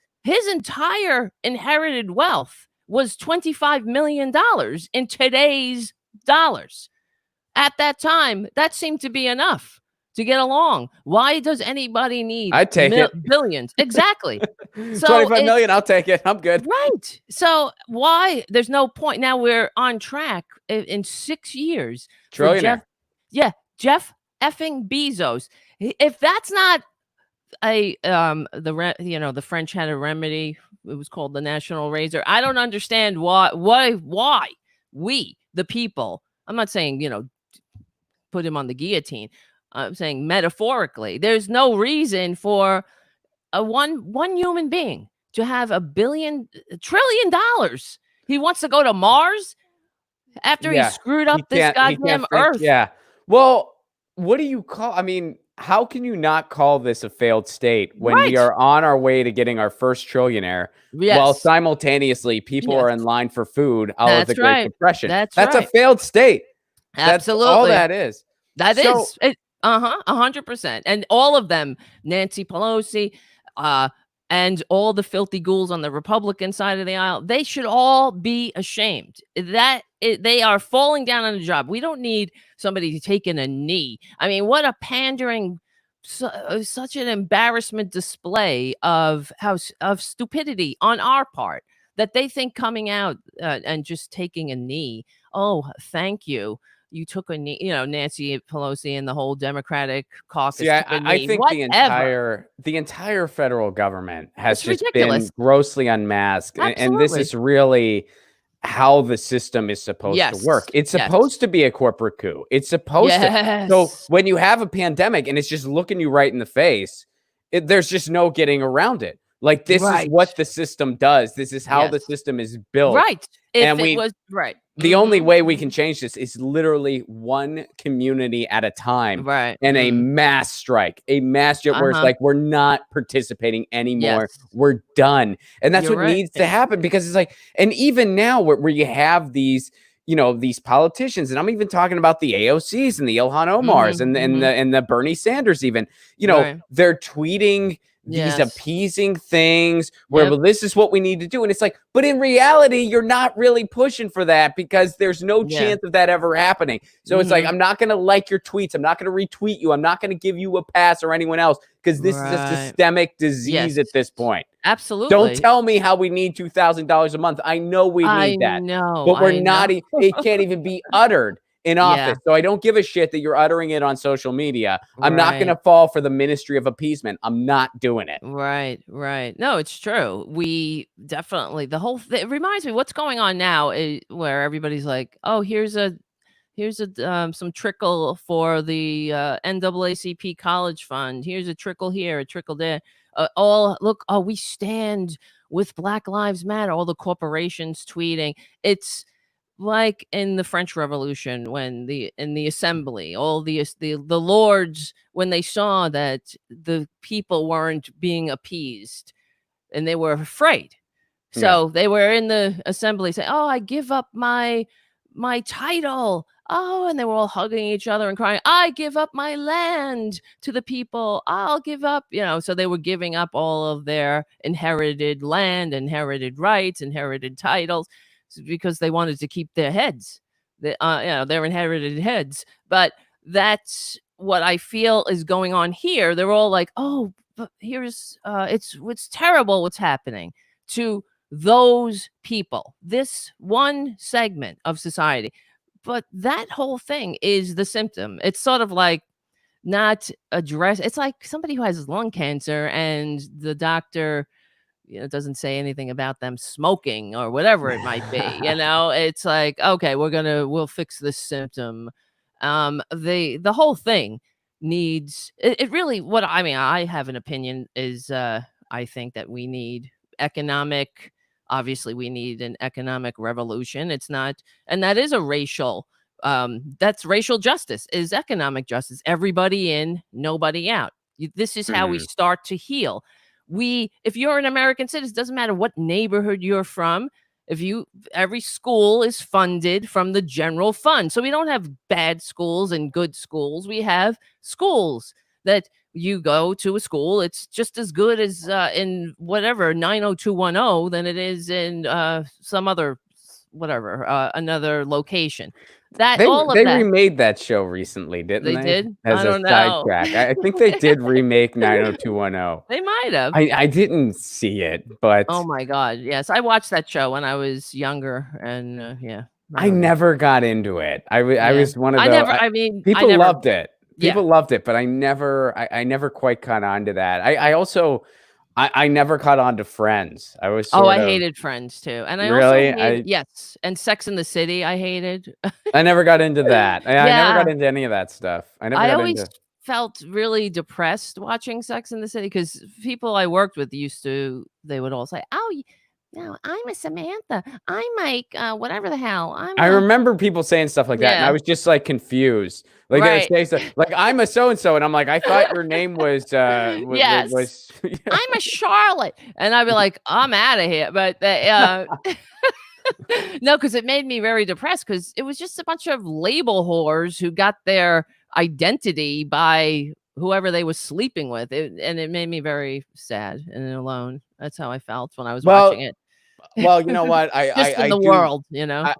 Speaker 2: entire inherited wealth was $25 million in today's dollars. At that time, that seemed to be enough to get along. Why does anybody need billions? Exactly.
Speaker 1: So 25 million, I'll take it. I'm good.
Speaker 2: Right. So why? There's no point. Now we're on track in 6 years.
Speaker 1: Trillionaire.
Speaker 2: Jeff effing Bezos. If that's not the French had a remedy. It was called the National Razor. I don't understand why we, the people, I'm not saying, you know, put him on the guillotine. I'm saying metaphorically, there's no reason for one human being to have $1 trillion. He wants to go to Mars after he screwed up this goddamn Earth.
Speaker 1: Yeah. Well, what do you call, I mean, how can you not call this a failed state when we are on our way to getting our first trillionaire, while simultaneously people are in line for food out of the Great Depression? That's a failed state.
Speaker 2: Absolutely.
Speaker 1: That's all that is.
Speaker 2: That is 100%. And all of them, Nancy Pelosi, and all the filthy ghouls on the Republican side of the aisle, they should all be ashamed that they are falling down on the job. We don't need somebody taking a knee. I mean, what a pandering, such an embarrassment display of stupidity on our part, that they think coming out and just taking a knee. Oh, thank you. You took a knee, you know, Nancy Pelosi and the whole Democratic caucus.
Speaker 1: Yeah, I think the entire federal government has just been grossly unmasked. And this is really how the system is supposed to work. It's supposed to be a corporate coup. It's supposed to. So when you have a pandemic and it's just looking you right in the face, there's just no getting around it. Like, this is what the system does. This is how the system is built.
Speaker 2: Right.
Speaker 1: The only way we can change this is literally one community at a time, and a mass strike, where it's like, we're not participating anymore. We're done. And that's what needs to happen, because it's like, and even now where you have these, you know, these politicians, and I'm even talking about the AOCs and the Ilhan Omars and the Bernie Sanders, even, you know, they're tweeting these appeasing things where, well, this is what we need to do. And it's like, but in reality, you're not really pushing for that, because there's no chance of that ever happening. So it's like, I'm not going to like your tweets. I'm not going to retweet you. I'm not going to give you a pass or anyone else, because this is a systemic disease at this point.
Speaker 2: Absolutely.
Speaker 1: Don't tell me how we need $2,000 a month. I know we need that. But we're not, it can't even be uttered in office. So I don't give a shit that you're uttering it on social media. I'm not going to fall for the ministry of appeasement. I'm not doing it.
Speaker 2: Right. No, it's true. We definitely, it reminds me what's going on now, where everybody's like, oh, here's some trickle for the NAACP college fund. Here's a trickle here, a trickle there. We stand with Black Lives Matter. All the corporations tweeting. It's like in the French Revolution, when in the assembly, all the lords, when they saw that the people weren't being appeased and they were afraid.
Speaker 1: Yeah.
Speaker 2: So they were in the assembly saying, "Oh, I give up my title." Oh, and they were all hugging each other and crying, "I give up my land to the people. I'll give up," so they were giving up all of their inherited land, inherited rights, inherited titles because they wanted to keep their heads, their inherited heads. But that's what I feel is going on here. They're all like, "Oh, but here's it's terrible what's happening to those people, this one segment of society." But that whole thing is the symptom. It's sort of like not address. It's like somebody who has lung cancer and the doctor, doesn't say anything about them smoking or whatever it might be. It's like, okay, we'll fix this symptom. The whole thing needs it really. What I mean, I have an opinion is I think that we need economic. Obviously, we need an economic revolution. It's not, and that is a racial. That's racial justice, is economic justice. Everybody in, nobody out. This is how we
Speaker 1: Mhm.
Speaker 2: start to heal. If you're an American citizen, doesn't matter what neighborhood you're from. Every school is funded from the general fund. So we don't have bad schools and good schools. We have schools that you go to a school. It's just as good as in whatever 90210 than it is in some other whatever another location. That all of
Speaker 1: They
Speaker 2: that
Speaker 1: remade that show recently, didn't
Speaker 2: they
Speaker 1: they?
Speaker 2: did. I
Speaker 1: As a
Speaker 2: don't know.
Speaker 1: sidetrack. I think they did remake 90210.
Speaker 2: They might have.
Speaker 1: I didn't see it, but
Speaker 2: Oh my god, yes, I watched that show when I was younger, and, yeah, I
Speaker 1: I
Speaker 2: don't know.
Speaker 1: never got into it. I
Speaker 2: Yeah.
Speaker 1: was one of
Speaker 2: I
Speaker 1: the
Speaker 2: never I mean, I
Speaker 1: people
Speaker 2: never
Speaker 1: loved it.
Speaker 2: yeah.
Speaker 1: People loved it, but I never quite caught on to that. I also I never caught on to Friends. I was
Speaker 2: Oh,
Speaker 1: sort
Speaker 2: I
Speaker 1: of
Speaker 2: hated Friends too, and I also
Speaker 1: really
Speaker 2: hated yes, and Sex and the City, I hated.
Speaker 1: I never got into that. I never got
Speaker 2: Yeah,
Speaker 1: into any of that stuff. I never
Speaker 2: I
Speaker 1: got
Speaker 2: always
Speaker 1: into
Speaker 2: felt really depressed watching Sex and the City because people I worked with they would all say, "Oh, no, I'm a Samantha. I'm Mike, whatever the hell. I'm
Speaker 1: I
Speaker 2: a"
Speaker 1: remember people saying stuff like that, and I
Speaker 2: Yeah,
Speaker 1: was just, like, confused. Like, they would
Speaker 2: right.
Speaker 1: say stuff like, "I'm a so and so," and I'm like, "I thought your name was,
Speaker 2: Yes.
Speaker 1: was"
Speaker 2: I'm a Charlotte, and I'd be like, "I'm out of here," but no, because it made me very depressed because it was just a bunch of label whores who got their identity by whoever they was sleeping with, and it made me very sad and alone. That's how I felt when I was watching
Speaker 1: Well
Speaker 2: it.
Speaker 1: well, you know what?
Speaker 2: Just in
Speaker 1: I
Speaker 2: the
Speaker 1: do
Speaker 2: world,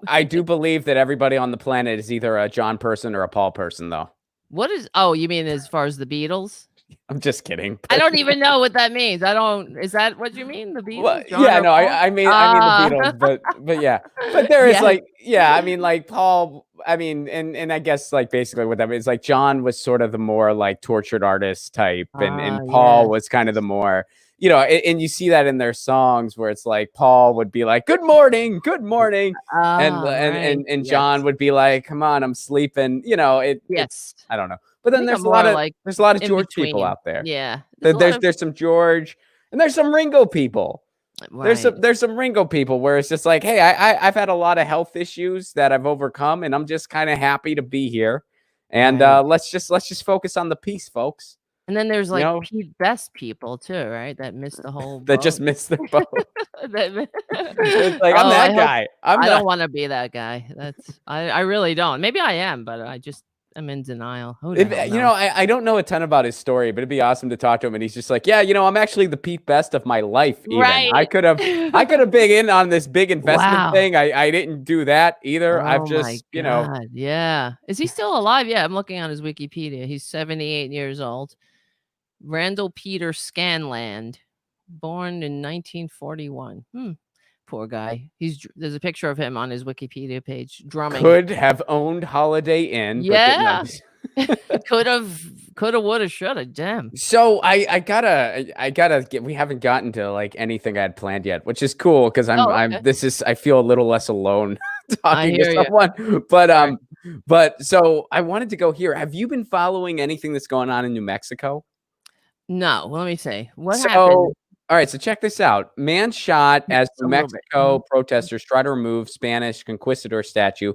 Speaker 1: I do believe that everybody on the planet is either a John person or a Paul person, though.
Speaker 2: What is oh, you mean as far as the Beatles?
Speaker 1: I'm just kidding,
Speaker 2: I
Speaker 1: but
Speaker 2: don't even know what that means. I don't is that what you mean, the
Speaker 1: well,
Speaker 2: Beatles, John
Speaker 1: yeah,
Speaker 2: or
Speaker 1: no,
Speaker 2: Paul?
Speaker 1: I mean the
Speaker 2: Ah,
Speaker 1: Beatles, but yeah. But there is,
Speaker 2: yes.
Speaker 1: like yeah, I mean, like, Paul I mean, and I guess, like, basically what that means, like, John was sort of the more, like, tortured artist type,
Speaker 2: Ah,
Speaker 1: and Paul
Speaker 2: yes.
Speaker 1: was kind of the more and you see that in their songs where it's like Paul would be like, good morning,"
Speaker 2: Ah, right.
Speaker 1: and John
Speaker 2: Yes.
Speaker 1: would be like, "Come on, I'm sleeping," it's
Speaker 2: Yes.
Speaker 1: I don't know. But
Speaker 2: I
Speaker 1: then
Speaker 2: think I'm more like
Speaker 1: there's a lot of
Speaker 2: in
Speaker 1: George people
Speaker 2: between.
Speaker 1: out there.
Speaker 2: Yeah. There's a lot
Speaker 1: There's
Speaker 2: of
Speaker 1: some George and there's some Ringo people.
Speaker 2: right.
Speaker 1: There's some Ringo people where it's just like, hey, I've had a lot of health issues that I've overcome, and I'm just kind of happy to be here. And
Speaker 2: Right.
Speaker 1: let's just focus on the peace, folks.
Speaker 2: And then there's,
Speaker 1: You
Speaker 2: like,
Speaker 1: know,
Speaker 2: Best people too, right? That missed the whole
Speaker 1: that just
Speaker 2: boat.
Speaker 1: missed their boat.
Speaker 2: That
Speaker 1: It's like I'm
Speaker 2: Oh, I
Speaker 1: that
Speaker 2: hope
Speaker 1: guy. I'm
Speaker 2: I
Speaker 1: the
Speaker 2: don't wanna be that guy. I really don't. Maybe I am, but I just am in denial. Who the
Speaker 1: if,
Speaker 2: hell knows?
Speaker 1: I don't know a ton about his story, but it'd be awesome to talk to him. And he's just like, yeah, I'm actually the Pete Best of my life. Even
Speaker 2: Right.
Speaker 1: I could have been in on this big investment
Speaker 2: Wow.
Speaker 1: thing. I didn't do that either. I've
Speaker 2: Oh my
Speaker 1: just,
Speaker 2: god, yeah. Is he still alive? Yeah, I'm looking on his Wikipedia. He's 78 years old. Randall Peter Scanland, born in 1941. Poor guy. There's a picture of him on his Wikipedia page drumming.
Speaker 1: could have owned Holiday Inn, but did not.
Speaker 2: Yeah. Coulda, woulda, shoulda. Damn.
Speaker 1: So I gotta get. We haven't gotten to like anything I had planned yet, which is cool because
Speaker 2: Oh,
Speaker 1: I'm
Speaker 2: okay.
Speaker 1: this is I feel a little less alone
Speaker 2: I
Speaker 1: talking to
Speaker 2: hear you.
Speaker 1: someone. But
Speaker 2: Right.
Speaker 1: so I wanted to go here. Have you been following anything that's going on in New Mexico?
Speaker 2: No, well, let me see. What
Speaker 1: So
Speaker 2: happened?
Speaker 1: All right, so check this out. Man shot as
Speaker 2: Just a
Speaker 1: New
Speaker 2: little bit.
Speaker 1: Mexico protesters try to remove Spanish conquistador statue.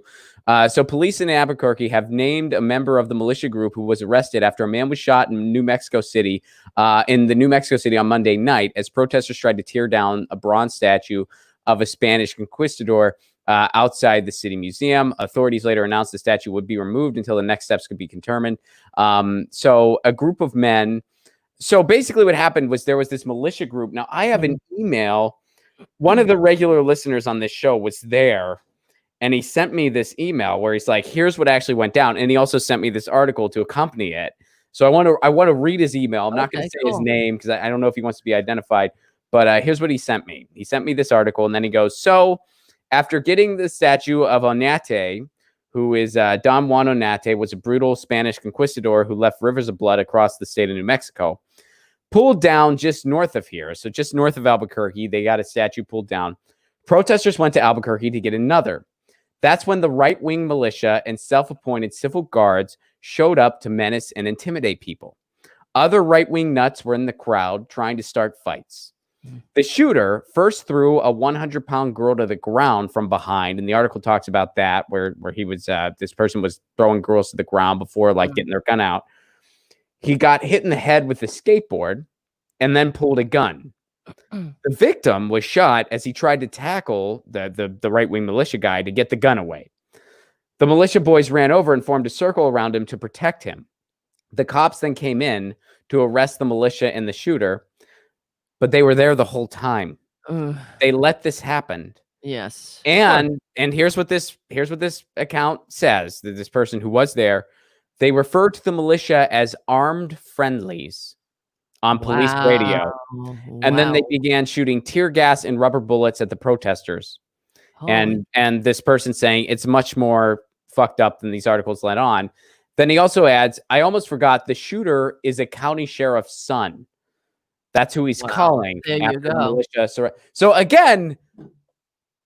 Speaker 1: So police in Albuquerque have named a member of the militia group who was arrested after a man was shot in New Mexico City, on Monday night as protesters tried to tear down a bronze statue of a Spanish conquistador outside the city museum. Authorities later announced the statue would be removed until the next steps could be determined. So a group of men. So basically what happened was there was this militia group. Now I have an email. One of the regular listeners on this show was there, and he sent me this email where he's like, here's what actually went down. And he also sent me this article to accompany it. So I want to read his email. I'm not going to say his name because I don't know if he wants to be identified, but here's what he sent me. He sent me this article, and then he goes, so after getting the statue of Oñate, who is Don Juan Oñate, was a brutal Spanish conquistador who left rivers of blood across the state of New Mexico. Pulled down just north of here, so just north of Albuquerque, they got a statue pulled down. Protesters went to Albuquerque to get another. That's when the right-wing militia and self-appointed civil guards showed up to menace and intimidate people. Other right-wing nuts were in the crowd trying to start fights. The shooter first threw a 100-pound girl to the ground from behind, and the article talks about that, where he was this person was throwing girls to the ground before getting their gun out. He got hit in the head with a skateboard and then pulled a gun. The victim was shot as he tried to tackle the right-wing militia guy to get the gun away. The militia boys ran over and formed a circle around him to protect him. The cops then came in to arrest the militia and the shooter, but they were there the whole time. They let this happen.
Speaker 2: Yes.
Speaker 1: And here's what this account says, that this person who was there, they referred to the militia as armed friendlies on police radio. And then they began shooting tear gas and rubber bullets at the protesters. And this person saying it's much more fucked up than these articles let on. Then he also adds, I almost forgot the shooter is a county sheriff's son. That's who he's calling.
Speaker 2: There you go.
Speaker 1: So again,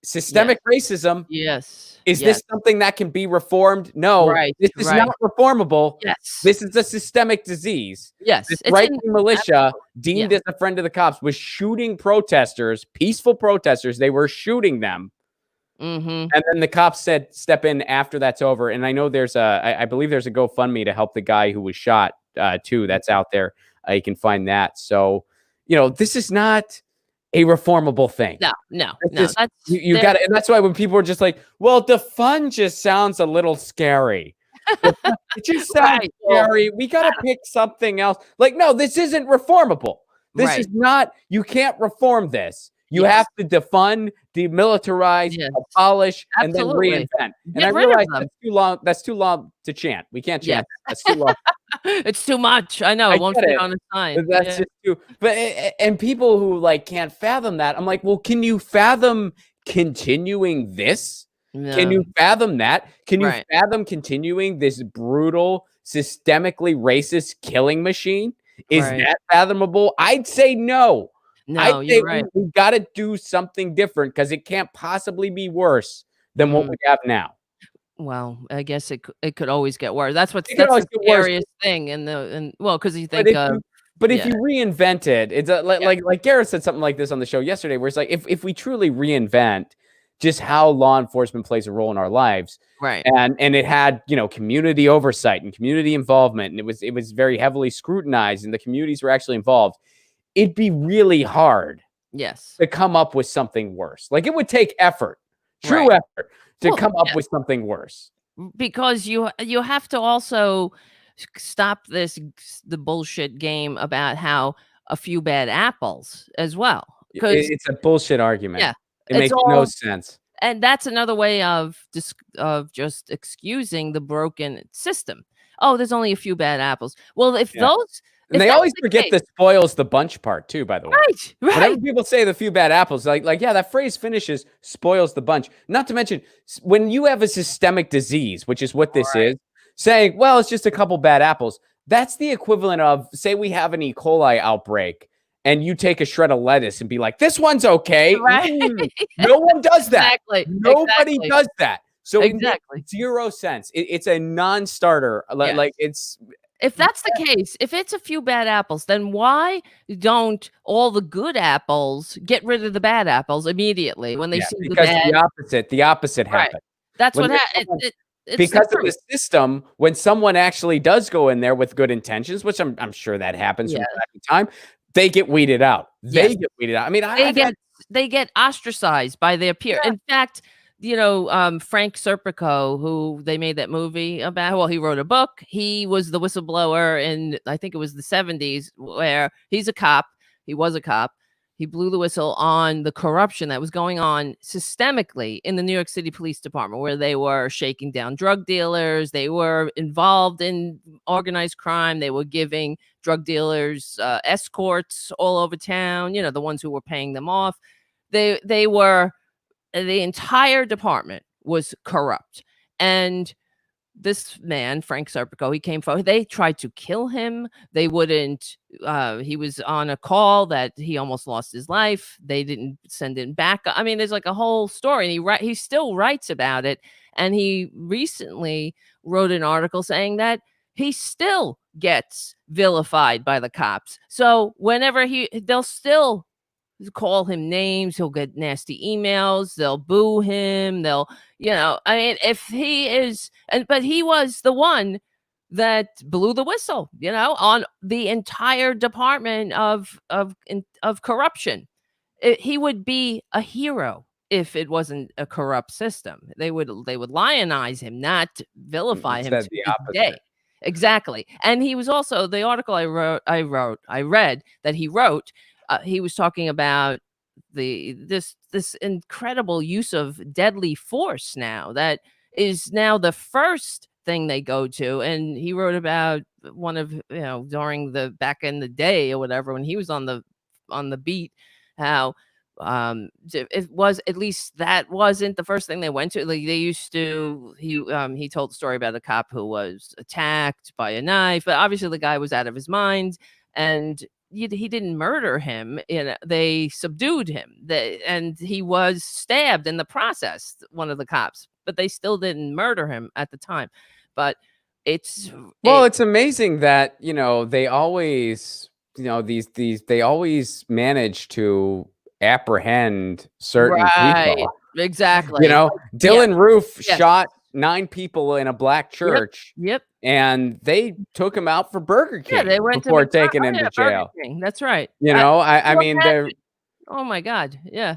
Speaker 1: systemic racism.
Speaker 2: Yes.
Speaker 1: Is this something that can be reformed? No. This is not reformable.
Speaker 2: Yes.
Speaker 1: This is a systemic disease.
Speaker 2: Yes.
Speaker 1: This right-wing militia, deemed as a friend of the cops, was shooting protesters, peaceful protesters. They were shooting them. And then the cops said, step in after that's over. And I know there's I believe there's a GoFundMe to help the guy who was shot too. That's out there. You can find that. So, this is not a reformable thing.
Speaker 2: No.
Speaker 1: You got it. And that's why when people are just like, well, defund just sounds a little scary. It just sounds scary. We got to pick something else. No, this isn't reformable. This is not, you can't reform this. You have to defund, demilitarize, abolish, and then reinvent. And I realize that's too long. That's too long to chant. We can't chant. That's too long.
Speaker 2: It's too much. I know. It won't fit on a sign.
Speaker 1: That's just too. But and people who can't fathom that, I'm like, well, can you fathom continuing this? No. Can you fathom that? Can you fathom continuing this brutal, systemically racist killing machine? Is that fathomable? I'd say no.
Speaker 2: No, you're right.
Speaker 1: We got to do something different because it can't possibly be worse than what we have now.
Speaker 2: Well, I guess it could always get worse. That's the scariest thing. Because you think
Speaker 1: but if you reinvent it, it's like Garrett said something like this on the show yesterday, where it's like if we truly reinvent just how law enforcement plays a role in our lives, and it had community oversight and community involvement, and it was very heavily scrutinized, and the communities were actually involved. It'd be really hard to come up with something worse. It would take effort, true effort, to come up with something worse.
Speaker 2: Because you have to also stop the bullshit game about how a few bad apples as well.
Speaker 1: It's a bullshit argument.
Speaker 2: Yeah.
Speaker 1: It makes no sense.
Speaker 2: And that's another way of just excusing the broken system. Oh, there's only a few bad apples. Well, if those...
Speaker 1: And they always forget the spoils the bunch part too, by the way.
Speaker 2: Right.
Speaker 1: Whenever people say the few bad apples, that phrase finishes spoils the bunch. Not to mention, when you have a systemic disease, which is what this is, saying, well, it's just a couple bad apples. That's the equivalent of, say we have an E. coli outbreak and you take a shred of lettuce and be like, this one's okay. No one does that. Nobody does that. So it makes zero sense. It's a non-starter.
Speaker 2: If that's the case, if it's a few bad apples, then why don't all the good apples get rid of the bad apples immediately when they see the
Speaker 1: because
Speaker 2: bad?
Speaker 1: the opposite
Speaker 2: Right.
Speaker 1: happened.
Speaker 2: That's
Speaker 1: When
Speaker 2: what
Speaker 1: there's
Speaker 2: happened.
Speaker 1: someone
Speaker 2: It's
Speaker 1: because
Speaker 2: the
Speaker 1: of the
Speaker 2: truth.
Speaker 1: system, when someone actually does go in there with good intentions, which I'm sure that happens from
Speaker 2: Yeah.
Speaker 1: time to time, they get weeded out.
Speaker 2: Yes.
Speaker 1: They get weeded out. I mean,
Speaker 2: They
Speaker 1: I've had
Speaker 2: get ostracized by their peer.
Speaker 1: yeah,
Speaker 2: In fact, Frank Serpico, who they made that movie about, well, he wrote a book. He was the whistleblower in, I think it was the 70s, where he's a cop. He was a cop. He blew the whistle on the corruption that was going on systemically in the New York City Police Department, where they were shaking down drug dealers. They were involved in organized crime. They were giving drug dealers escorts all over town, the ones who were paying them off. They were the entire department was corrupt. And this man, Frank Serpico, he came forward. They tried to kill him. They wouldn't. He was on a call that he almost lost his life. They didn't send him back. I mean, there's like a whole story, and he still writes about it. And he recently wrote an article saying that he still gets vilified by the cops. So whenever they'll still call him names, he'll get nasty emails, they'll boo him, I mean, if he is, but he was the one that blew the whistle, on the entire department of corruption. He would be a hero if it wasn't a corrupt system. They would lionize him, not vilify him
Speaker 1: instead
Speaker 2: to
Speaker 1: the
Speaker 2: this day.
Speaker 1: opposite.
Speaker 2: Exactly. And he was also the article I read that he wrote. He was talking about this incredible use of deadly force now that is now the first thing they go to. And he wrote about one of, during the back in the day or whatever, when he was on the beat, how it was, at least that wasn't the first thing they went to. Like, they used to, he told the story about a cop who was attacked by a knife, but obviously the guy was out of his mind, and he didn't murder him. They subdued him, and he was stabbed in the process, one of the cops, but they still didn't murder him at the time. But it's
Speaker 1: amazing that, they always, they always manage to apprehend certain
Speaker 2: right,
Speaker 1: people.
Speaker 2: exactly.
Speaker 1: Dylan Roof
Speaker 2: Yes.
Speaker 1: shot 9 people in a black church.
Speaker 2: Yep.
Speaker 1: And they took him out for Burger King
Speaker 2: They went
Speaker 1: before
Speaker 2: to
Speaker 1: taking him to
Speaker 2: Burger
Speaker 1: jail.
Speaker 2: King. That's right.
Speaker 1: I mean,
Speaker 2: Oh my God. Yeah.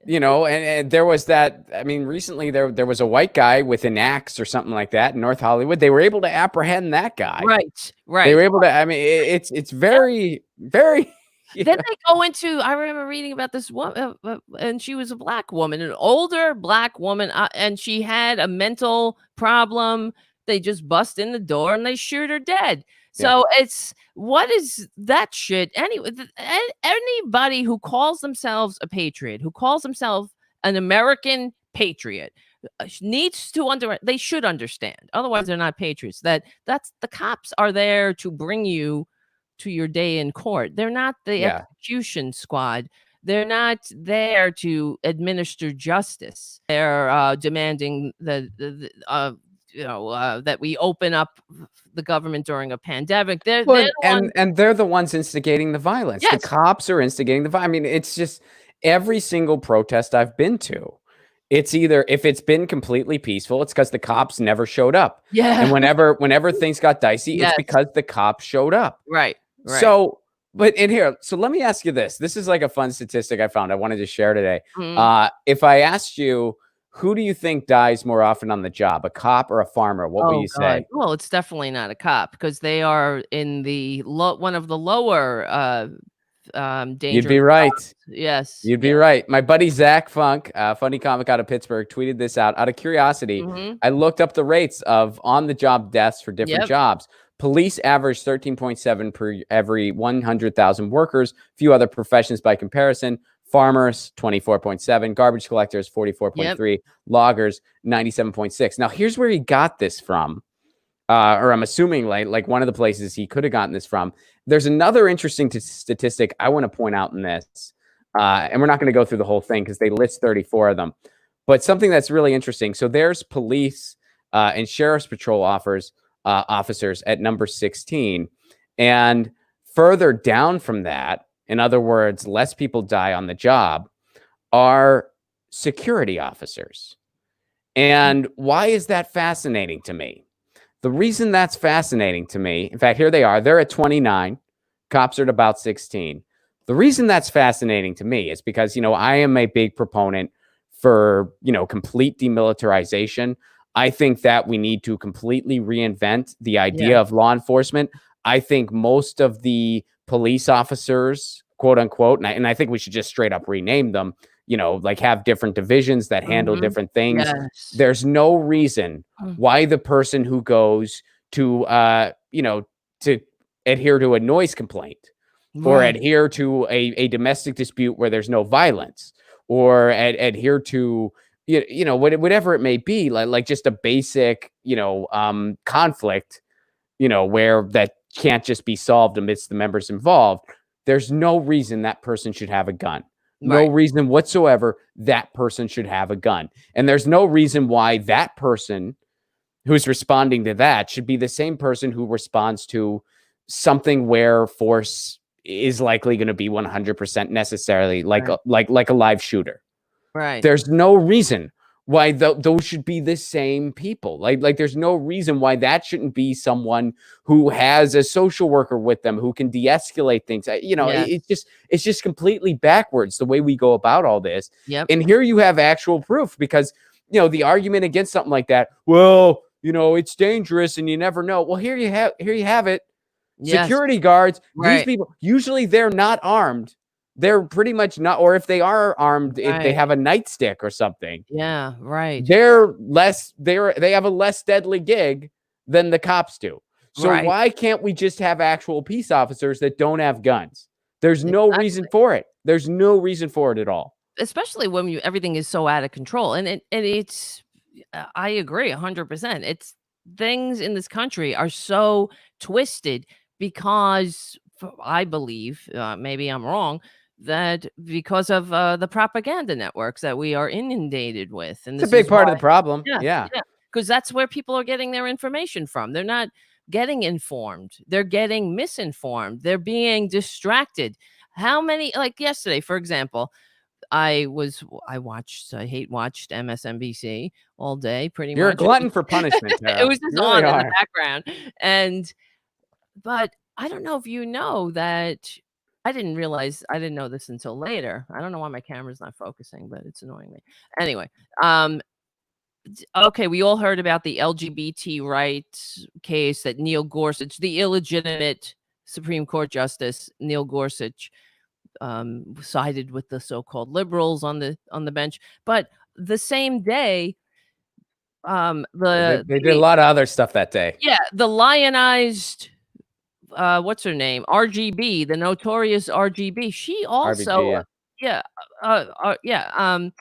Speaker 1: and there was that. I mean, recently there was a white guy with an axe or something like that in North Hollywood. They were able to apprehend that guy.
Speaker 2: Right.
Speaker 1: They were able to. I mean, it's very, very.
Speaker 2: Then they go into, I remember reading about this woman, and she was a black woman, an older black woman, and she had a mental problem. They just bust in the door and they shoot her dead. So what is that shit? Anyway, anybody who calls themselves a patriot, who calls themselves an American patriot, needs to they should understand. Otherwise, they're not patriots. That's the cops are there to bring you to your day in court. They're not the execution squad. They're not there to administer justice. They're demanding that we open up the government during a pandemic. They're
Speaker 1: the ones instigating the violence.
Speaker 2: Yes.
Speaker 1: The cops are instigating the violence. I mean, it's just every single protest I've been to. It's either, if it's been completely peaceful, it's because the cops never showed up.
Speaker 2: Yeah.
Speaker 1: And whenever things got dicey, it's because the cops showed up.
Speaker 2: Right.
Speaker 1: So, so let me ask you this. This is like a fun statistic I found. I wanted to share today. If I asked you, who do you think dies more often on the job, a cop or a farmer? What would you say?
Speaker 2: Well, it's definitely not a cop, because they are in the one of the lower danger.
Speaker 1: You'd be right.
Speaker 2: Yes.
Speaker 1: You'd be right. My buddy Zach Funk, funny comic out of Pittsburgh, tweeted this out. Out of curiosity, I looked up the rates of on-the-job deaths for different jobs. Police average 13.7 per every 100,000 workers. Few other professions by comparison. Farmers, 24.7. Garbage collectors, 44.3. Loggers, 97.6. Now, here's where he got this from. Or I'm assuming like one of the places he could have gotten this from. There's another interesting statistic I want to point out in this. And we're not going to go through the whole thing because they list 34 of them. But something that's really interesting. So there's police and sheriff's patrol officers at number 16. And further down from that, in other words, less people die on the job, are security officers. And why is that fascinating to me? The reason that's fascinating to me, in fact, here they are. They're at 29. Cops are at about 16. The reason that's fascinating to me is because, I am a big proponent for, complete demilitarization. I think that we need to completely reinvent the idea of law enforcement. I think most of the police officers, quote unquote, and I think we should just straight up rename them, like have different divisions that handle different things.
Speaker 2: Yes.
Speaker 1: There's no reason why the person who goes to, to adhere to a noise complaint or adhere to a domestic dispute where there's no violence or adhere to, whatever it may be, like just a basic, conflict, where that can't just be solved amidst the members involved. There's no reason that person should have a gun. No reason whatsoever that person should have a gun. And there's no reason why that person who's responding to that should be the same person who responds to something where force is likely going to be 100% necessarily like a live shooter.
Speaker 2: Right.
Speaker 1: There's no reason why those should be the same people. Like there's no reason why that shouldn't be someone who has a social worker with them who can de-escalate things. It's just completely backwards the way we go about all this.
Speaker 2: Yep.
Speaker 1: And here you have actual proof because, the argument against something like that, well, it's dangerous and you never know. Well, here you have it. Yes. Security guards, these people, usually they're not armed. They're pretty much not, or if they are armed, they have a nightstick or something.
Speaker 2: Yeah, right.
Speaker 1: They have a less deadly gig than the cops do. So why can't we just have actual peace officers that don't have guns? There's no reason for it. There's no reason for it at all.
Speaker 2: Especially when everything is so out of control. And it's, I agree 100%. It's things in this country are so twisted because I believe, maybe I'm wrong, that because of the propaganda networks that we are inundated with. And
Speaker 1: it's a big part of the problem.
Speaker 2: Yeah. Because that's where people are getting their information from. They're not getting informed. They're getting misinformed. They're being distracted. How many, like yesterday, for example, I watched MSNBC all day, pretty much.
Speaker 1: You're a glutton for punishment, Tara.
Speaker 2: It was just on in the background. But I don't know if you know that. I didn't know this until later. I don't know why my camera's not focusing, but it's annoying me. Anyway, okay, we all heard about the LGBT rights case that Neil Gorsuch, the illegitimate Supreme Court Justice Neil Gorsuch, sided with the so-called liberals on the bench. But the same day,
Speaker 1: they did a lot of other stuff that day.
Speaker 2: Yeah, the lionized. What's her name? RGB, the notorious RGB. She also, RBG,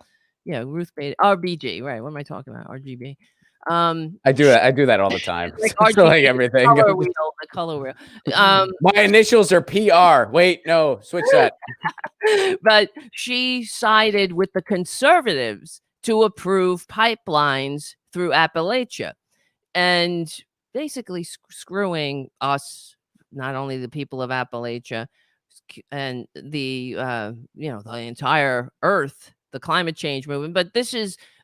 Speaker 2: Ruth Bader, RBG, right? What am I talking about? RGB.
Speaker 1: I do that all the time.
Speaker 2: Like
Speaker 1: RGB, like everything.
Speaker 2: The color wheel.
Speaker 1: My initials are PR. Wait, no, switch that.
Speaker 2: But she sided with the conservatives to approve pipelines through Appalachia, and basically screwing us. Not only the people of Appalachia and the the entire earth, the climate change movement, but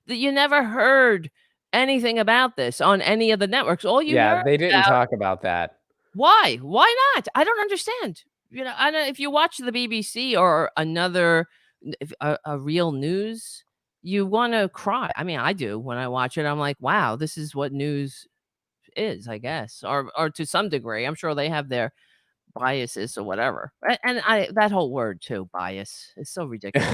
Speaker 2: you never heard anything about this on any of the networks. All you heard
Speaker 1: they didn't talk about that.
Speaker 2: Why not? I don't understand. I don't, if you watch the BBC or another a real news, you want to cry. I mean, I do when I watch it. I'm like, wow, this is what news is, I guess, or to some degree. I'm sure they have their biases or whatever. And that whole word too, bias, is so ridiculous.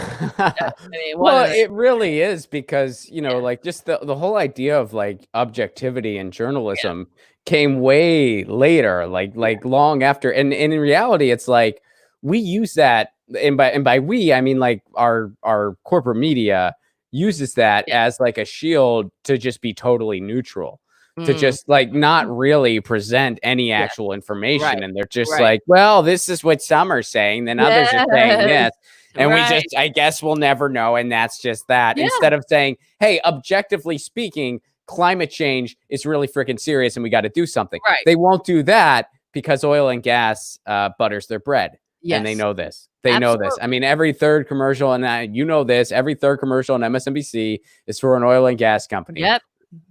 Speaker 1: Well, it really is because, like just the whole idea of like objectivity in journalism came way later, like long after. And in reality, it's like we use that. And by we, I mean like our corporate media uses that as like a shield to just be totally neutral. To just like not really present any actual information. And they're just like, well, this is what some are saying. Then others are saying this. And I guess we'll never know. And that's just that. Instead of saying, hey, objectively speaking, climate change is really freaking serious and we got to do something.
Speaker 2: Right.
Speaker 1: They won't do that because oil and gas butters their bread.
Speaker 2: Yes.
Speaker 1: And they know this. They know this. I mean, every third commercial, and you know this, every third commercial on MSNBC is for an oil and gas company.
Speaker 2: Yep.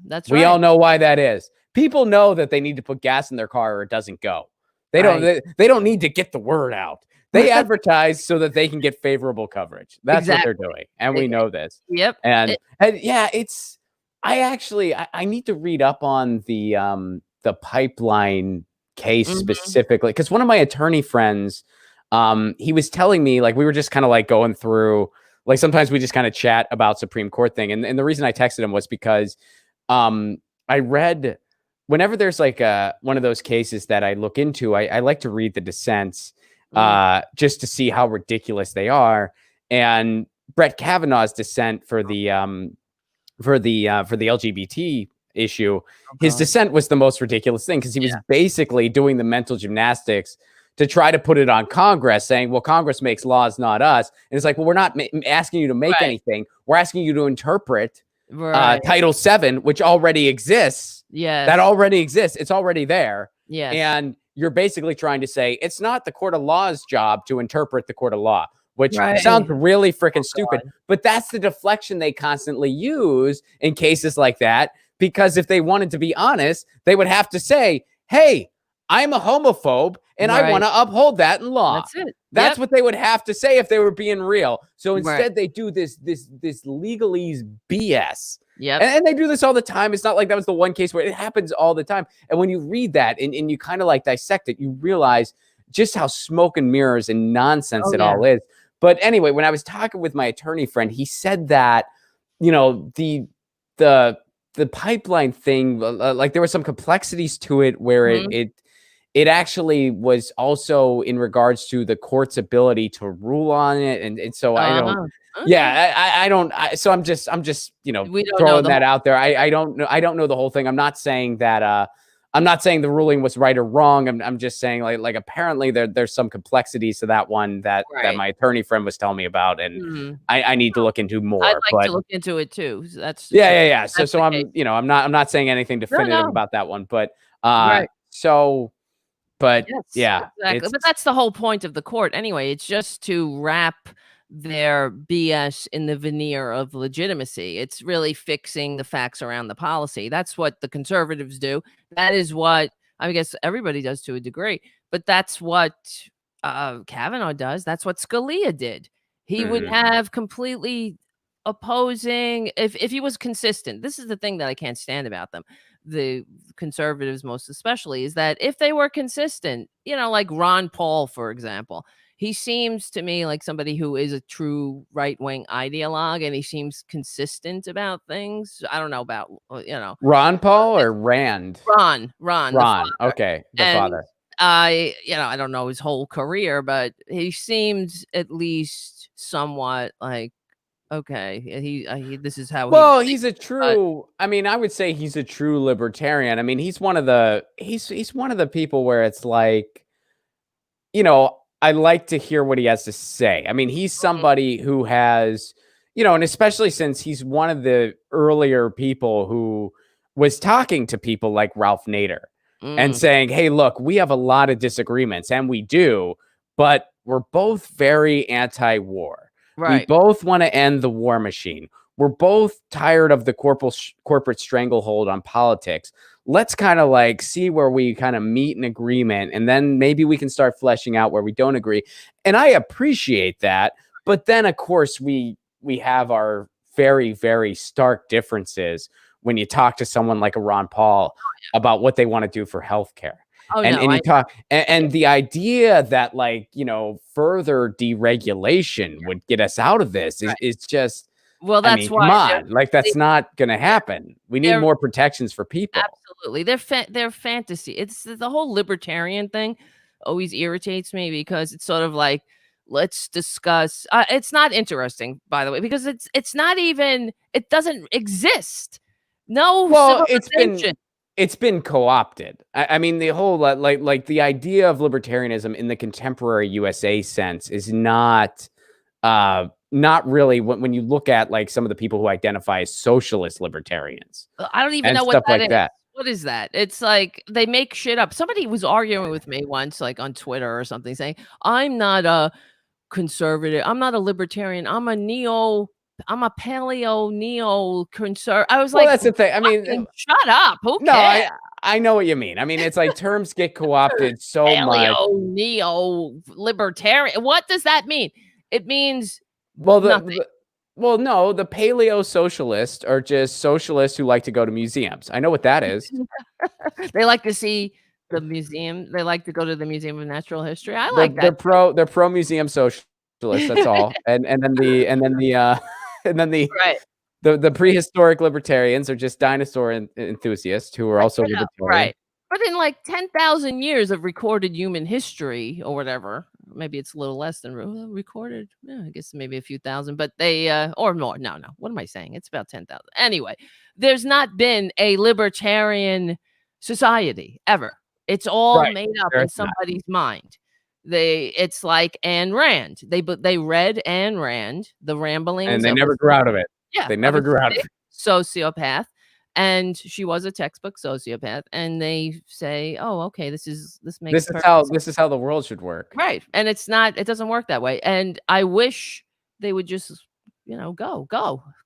Speaker 2: That's right.
Speaker 1: We all know why that is. People know that they need to put gas in their car or it doesn't go. They don't need to get the word out. They advertise so that they can get favorable coverage. That's what they're doing. And we know this.
Speaker 2: Yep.
Speaker 1: And yeah, I need to read up on the pipeline case specifically, because one of my attorney friends, he was telling me, like, we were just kind of like going through, like, sometimes we just kind of chat about Supreme Court thing. And the reason I texted him was because I read, whenever there's like one of those cases that I look into, I like to read the dissents just to see how ridiculous they are. And Brett Kavanaugh's dissent for the LGBT issue, his dissent was the most ridiculous thing, because he was basically doing the mental gymnastics to try to put it on Congress, saying, well, Congress makes laws, not us. And it's like, well, we're not asking you to make anything. We're asking you to interpret Title VII, which already exists.
Speaker 2: Yes.
Speaker 1: That already exists. It's already there.
Speaker 2: Yes.
Speaker 1: And you're basically trying to say it's not the court of law's job to interpret the court of law, which sounds really freaking stupid. But that's the deflection they constantly use in cases like that, because if they wanted to be honest, they would have to say, hey, I'm a homophobe and I want to uphold that in law.
Speaker 2: That's it.
Speaker 1: That's what they would have to say if they were being real. So instead they do this legalese BS.
Speaker 2: Yep.
Speaker 1: And they do this all the time. It's not like that was the one case where it happens all the time. And when you read that and you kind of like dissect it, you realize just how smoke and mirrors and nonsense it all is. But anyway, when I was talking with my attorney friend, he said that, you know, the pipeline thing, like there were some complexities to it where it actually was also in regards to the court's ability to rule on it. And so I don't, I don't, so I'm just, you know, throwing that out there. I don't know the whole thing. I'm not saying that, I'm not saying the ruling was right or wrong. I'm just saying like apparently there's some complexities to that one that my attorney friend was telling me about. And I need to look into more.
Speaker 2: I'd like to look into it too. That's
Speaker 1: yeah. So I'm, you know, I'm not saying anything definitive about that one, but, so, but
Speaker 2: exactly. But that's the whole point of the court anyway. It's just to wrap their BS in the veneer of legitimacy. It's really fixing the facts around the policy. That's what the conservatives do. That is what I guess everybody does to a degree, but that's what Kavanaugh does. That's what Scalia did. He would have completely opposing, if he was consistent. This is the thing that I can't stand about them, the conservatives most especially, is that if they were consistent, you know, like Ron Paul, for example, he seems to me like somebody who is a true right-wing ideologue, and he seems consistent about things. I don't know about, you know,
Speaker 1: Ron Paul or Rand?
Speaker 2: Ron.
Speaker 1: Okay, the father.
Speaker 2: I don't know his whole career, but he seems at least somewhat like, okay, he this is how
Speaker 1: he's a true, I mean, I would say he's a true libertarian. I mean, he's one of the people where it's like, you know, I like to hear what he has to say. I mean, he's somebody who has, you know, and especially since he's one of the earlier people who was talking to people like Ralph Nader and saying, hey, look, we have a lot of disagreements, and we do, but we're both very anti-war. We both want to end the war machine. We're both tired of the corporate stranglehold on politics. Let's kind of like see where we kind of meet in agreement, and then maybe we can start fleshing out where we don't agree. And I appreciate that. But then, of course, we have our very, very stark differences when you talk to someone like a Ron Paul about what they want to do for healthcare. And you talk, and the idea that, like, you know, further deregulation would get us out of this is just,
Speaker 2: well, that's why.
Speaker 1: Come on, like, that's not going to happen. We need more protections for people.
Speaker 2: Absolutely. They're fantasy. It's the whole libertarian thing always irritates me, because it's sort of like, let's discuss. It's not interesting, by the way, because it's not even, it doesn't exist. No.
Speaker 1: Well, it's been co-opted. I mean, the whole like the idea of libertarianism in the contemporary USA sense is not not really when you look at like some of the people who identify as socialist libertarians
Speaker 2: I don't even
Speaker 1: and
Speaker 2: know what
Speaker 1: stuff
Speaker 2: that
Speaker 1: like
Speaker 2: is.
Speaker 1: that.
Speaker 2: What is that? It's like they make shit up. Somebody was arguing with me once, like on Twitter or something, saying, I'm not a conservative. I'm not a libertarian. I'm a paleo neo conservative. I was
Speaker 1: Well,
Speaker 2: like,
Speaker 1: that's the thing. I mean,
Speaker 2: fucking shut up. Who
Speaker 1: no,
Speaker 2: cares?
Speaker 1: I know what you mean. I mean, it's like terms get co-opted so much.
Speaker 2: Paleo neo libertarian. What does that mean? It means
Speaker 1: Well,
Speaker 2: nothing.
Speaker 1: well, no, the paleo socialists are just socialists who like to go to museums. I know what that is.
Speaker 2: They like to see the museum. They like to go to the Museum of Natural History. I
Speaker 1: They're
Speaker 2: like that.
Speaker 1: they're pro museum socialists. That's all. And then the and then
Speaker 2: Right.
Speaker 1: the prehistoric libertarians are just dinosaur enthusiasts who are also libertarian.
Speaker 2: Right. But in like 10,000 years of recorded human history or whatever, maybe it's a little less than recorded. Yeah, I guess maybe a few thousand, but they, or more. No. What am I saying? It's about 10,000. Anyway, there's not been a libertarian society ever. It's all
Speaker 1: Right.
Speaker 2: made up in
Speaker 1: There's not.
Speaker 2: somebody's mind. It's like Ayn Rand. They read Ayn Rand, the ramblings
Speaker 1: And they
Speaker 2: of
Speaker 1: never grew out of it. They
Speaker 2: of
Speaker 1: never
Speaker 2: a
Speaker 1: grew out of
Speaker 2: sick
Speaker 1: it.
Speaker 2: sociopath, and she was a textbook sociopath, and they say, "Oh, okay, this makes perfect
Speaker 1: This is how the world should work.
Speaker 2: right." And it doesn't work that way. And I wish they would just, go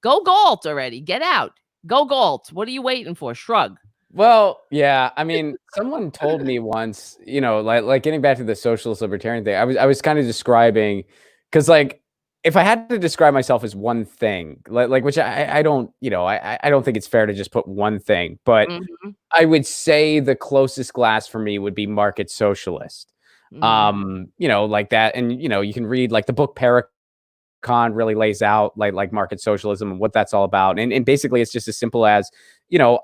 Speaker 2: Galt already. Get out. Go Galt. What are you waiting for? Shrug.
Speaker 1: Well, yeah. I mean, someone told me once, like getting back to the socialist libertarian thing, I was kind of describing, because like if I had to describe myself as one thing, like which I don't, I don't think it's fair to just put one thing, but
Speaker 2: Mhm,
Speaker 1: I would say the closest glass for me would be market socialist.
Speaker 2: mhm.
Speaker 1: Like that, and you can read like the book really lays out like market socialism and what that's all about. And basically it's just as simple as,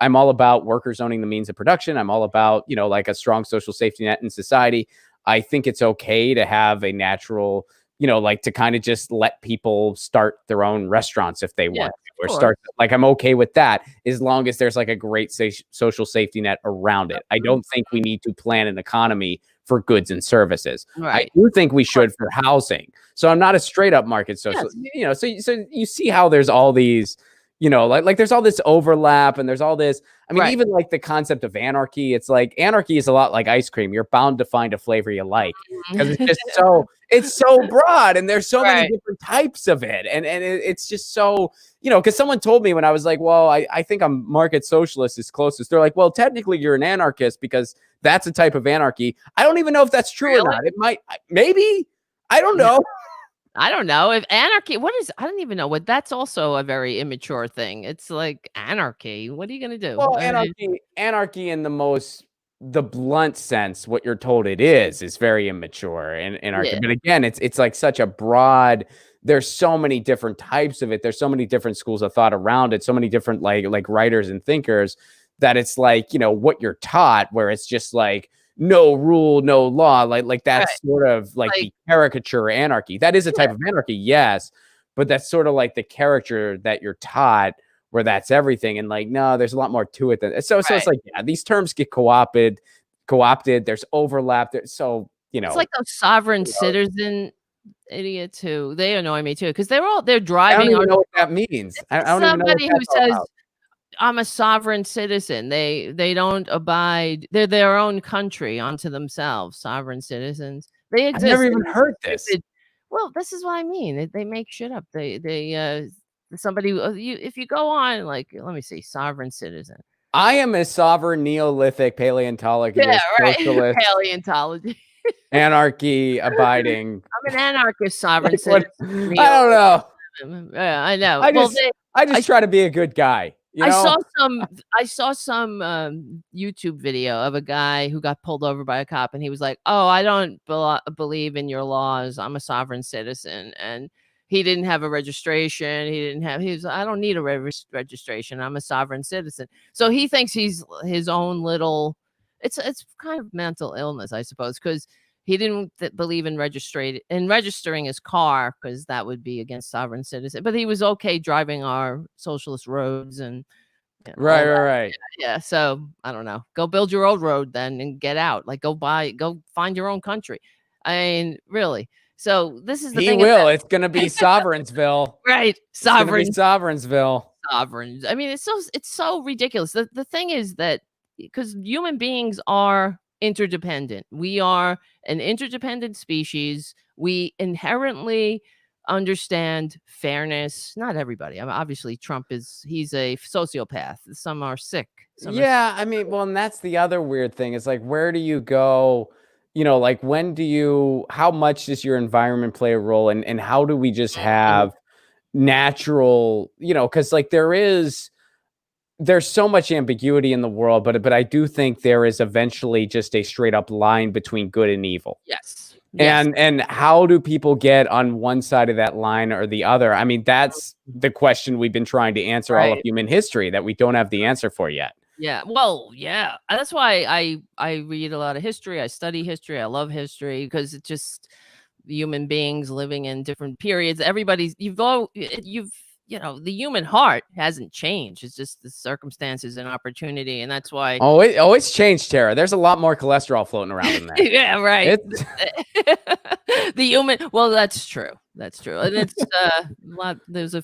Speaker 1: I'm all about workers owning the means of production. I'm all about, like a strong social safety net in society. I think it's okay to have a natural, like to kind of just let people start their own restaurants if they
Speaker 2: Yeah,
Speaker 1: want to,
Speaker 2: of
Speaker 1: or
Speaker 2: course.
Speaker 1: start, like, I'm okay with that as long as there's like a great social safety net around it. I don't think we need to plan an economy for goods and services. I
Speaker 2: Right.
Speaker 1: do think we should for housing. So I'm not a straight up market socialist,
Speaker 2: Yes.
Speaker 1: So you see how there's all these, like there's all this overlap and there's all this. I mean,
Speaker 2: Right.
Speaker 1: even like the concept of anarchy, it's like anarchy is a lot like ice cream. You're bound to find a flavor you like because it's just it's so broad and there's so many
Speaker 2: Right.
Speaker 1: different types of it. And it's just so, because someone told me when I was like, well, I think I'm market socialist is closest. They're like, well, technically you're an anarchist because that's a type of anarchy. I don't even know if that's true or not. It might, maybe, I don't know.
Speaker 2: I don't know if anarchy. I don't even know what. That's also a very immature thing. It's like anarchy. What are you gonna do?
Speaker 1: Well, anarchy in the blunt sense, what you're told it is very immature and anarchy.
Speaker 2: Yeah.
Speaker 1: But again, it's like such a broad. There's so many different types of it. There's so many different schools of thought around it. So many different like writers and thinkers that it's like, what you're taught, where it's just like no rule, no law, like that's sort of like the caricature anarchy. That is a type of anarchy, yes, but that's sort of like the caricature that you're taught, where that's everything. And like, no, there's a lot more to it than so. So it's like, yeah, these terms get co-opted. There's overlap. So
Speaker 2: It's like those sovereign citizen idiots who they annoy me too because they're
Speaker 1: I
Speaker 2: driving.
Speaker 1: don't even know what that means. I don't even know what
Speaker 2: Somebody who
Speaker 1: that's all
Speaker 2: says
Speaker 1: about.
Speaker 2: I'm a sovereign citizen. They don't abide. They're their own country unto themselves. Sovereign citizens. They
Speaker 1: I've
Speaker 2: exist.
Speaker 1: never even heard this.
Speaker 2: Well, this is what I mean. They make shit up. Somebody if you go on like let me see sovereign citizen.
Speaker 1: I am a sovereign Neolithic paleontologist, socialist,
Speaker 2: Paleontology.
Speaker 1: anarchy abiding.
Speaker 2: I'm an anarchist sovereign
Speaker 1: Like,
Speaker 2: citizen.
Speaker 1: I don't know.
Speaker 2: Yeah, I know.
Speaker 1: I just try to be a good guy.
Speaker 2: I saw some YouTube video of a guy who got pulled over by a cop, and he was like, "Oh, I don't believe in your laws. I'm a sovereign citizen." And he didn't have a registration. I don't need a registration. I'm a sovereign citizen. So he thinks he's his own little. It's kind of mental illness, I suppose, because he didn't believe in registering his car because that would be against sovereign citizen. But he was okay driving our socialist roads and
Speaker 1: right.
Speaker 2: Yeah. So I don't know. Go build your own road then and get out. Like go find your own country. I mean, really. So this is the
Speaker 1: He
Speaker 2: thing
Speaker 1: will.
Speaker 2: about
Speaker 1: It's going to be Sovereignsville.
Speaker 2: right
Speaker 1: It's going to
Speaker 2: sovereign
Speaker 1: be Sovereignsville.
Speaker 2: sovereigns. I mean, it's so ridiculous. The thing is that because human beings are interdependent. We are an interdependent species. We inherently understand fairness. Not everybody. I mean, obviously, he's a sociopath. Some are sick. Some are
Speaker 1: Yeah, I mean, well, and that's the other weird thing. It's like, where do you go? You know, like how much does your environment play a role, and how do we just
Speaker 2: Mhm.
Speaker 1: have natural, because like there's so much ambiguity in the world, but I do think there is eventually just a straight up line between good and evil.
Speaker 2: Yes. Yes.
Speaker 1: And how do people get on one side of that line or the other? I mean, that's the question we've been trying to answer all of
Speaker 2: Right.
Speaker 1: human history that we don't have the answer for yet.
Speaker 2: Yeah. Well, yeah. That's why I read a lot of history. I study history. I love history because it's just human beings living in different periods. Everybody's the human heart hasn't changed. It's just the circumstances and opportunity, and that's why.
Speaker 1: Oh, it's changed, Tara. There's a lot more cholesterol floating around in there.
Speaker 2: Yeah, right.
Speaker 1: It's
Speaker 2: The human. Well, that's true. That's true, and it's there's a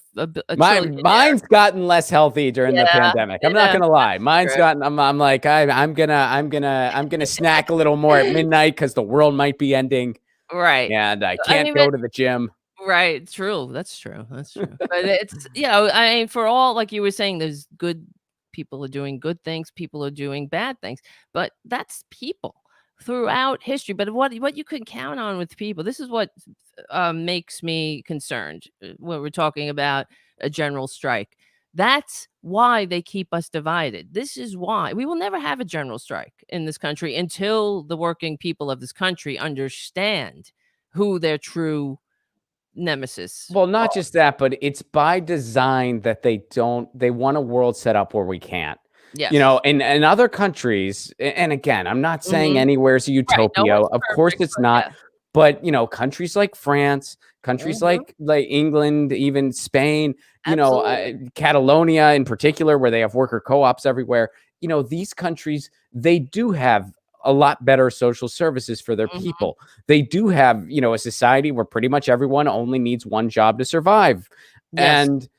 Speaker 1: mine's gotten less healthy during the pandemic. I'm not gonna lie. Mine's
Speaker 2: true.
Speaker 1: gotten. I'm like I'm gonna snack a little more at midnight because the world might be ending,
Speaker 2: Right.
Speaker 1: and I
Speaker 2: I
Speaker 1: can't
Speaker 2: mean,
Speaker 1: go to the gym.
Speaker 2: right. True. That's true. That's true. But it's I mean, for all like you were saying, there's good people are doing good things, people are doing bad things, but that's people throughout history. But what you can count on with people, this is what makes me concerned when we're talking about a general strike. That's why they keep us divided. This is why we will never have a general strike in this country until the working people of this country understand who their true nemesis
Speaker 1: Well, not
Speaker 2: are.
Speaker 1: just that, but it's by design that they want a world set up where we can't.
Speaker 2: Yes.
Speaker 1: In other countries, and again, I'm not saying
Speaker 2: Mhm.
Speaker 1: anywhere's a
Speaker 2: Right, no
Speaker 1: utopia.
Speaker 2: one's
Speaker 1: Of course
Speaker 2: perfect,
Speaker 1: it's
Speaker 2: but
Speaker 1: not.
Speaker 2: yeah.
Speaker 1: But countries like France, countries
Speaker 2: Mhm.
Speaker 1: like England, even Spain,
Speaker 2: Absolutely.
Speaker 1: Catalonia in particular, where they have worker co-ops everywhere. These countries, they do have a lot better social services for their
Speaker 2: Mhm.
Speaker 1: people. They do have, a society where pretty much everyone only needs one job to survive.
Speaker 2: Yes,
Speaker 1: And,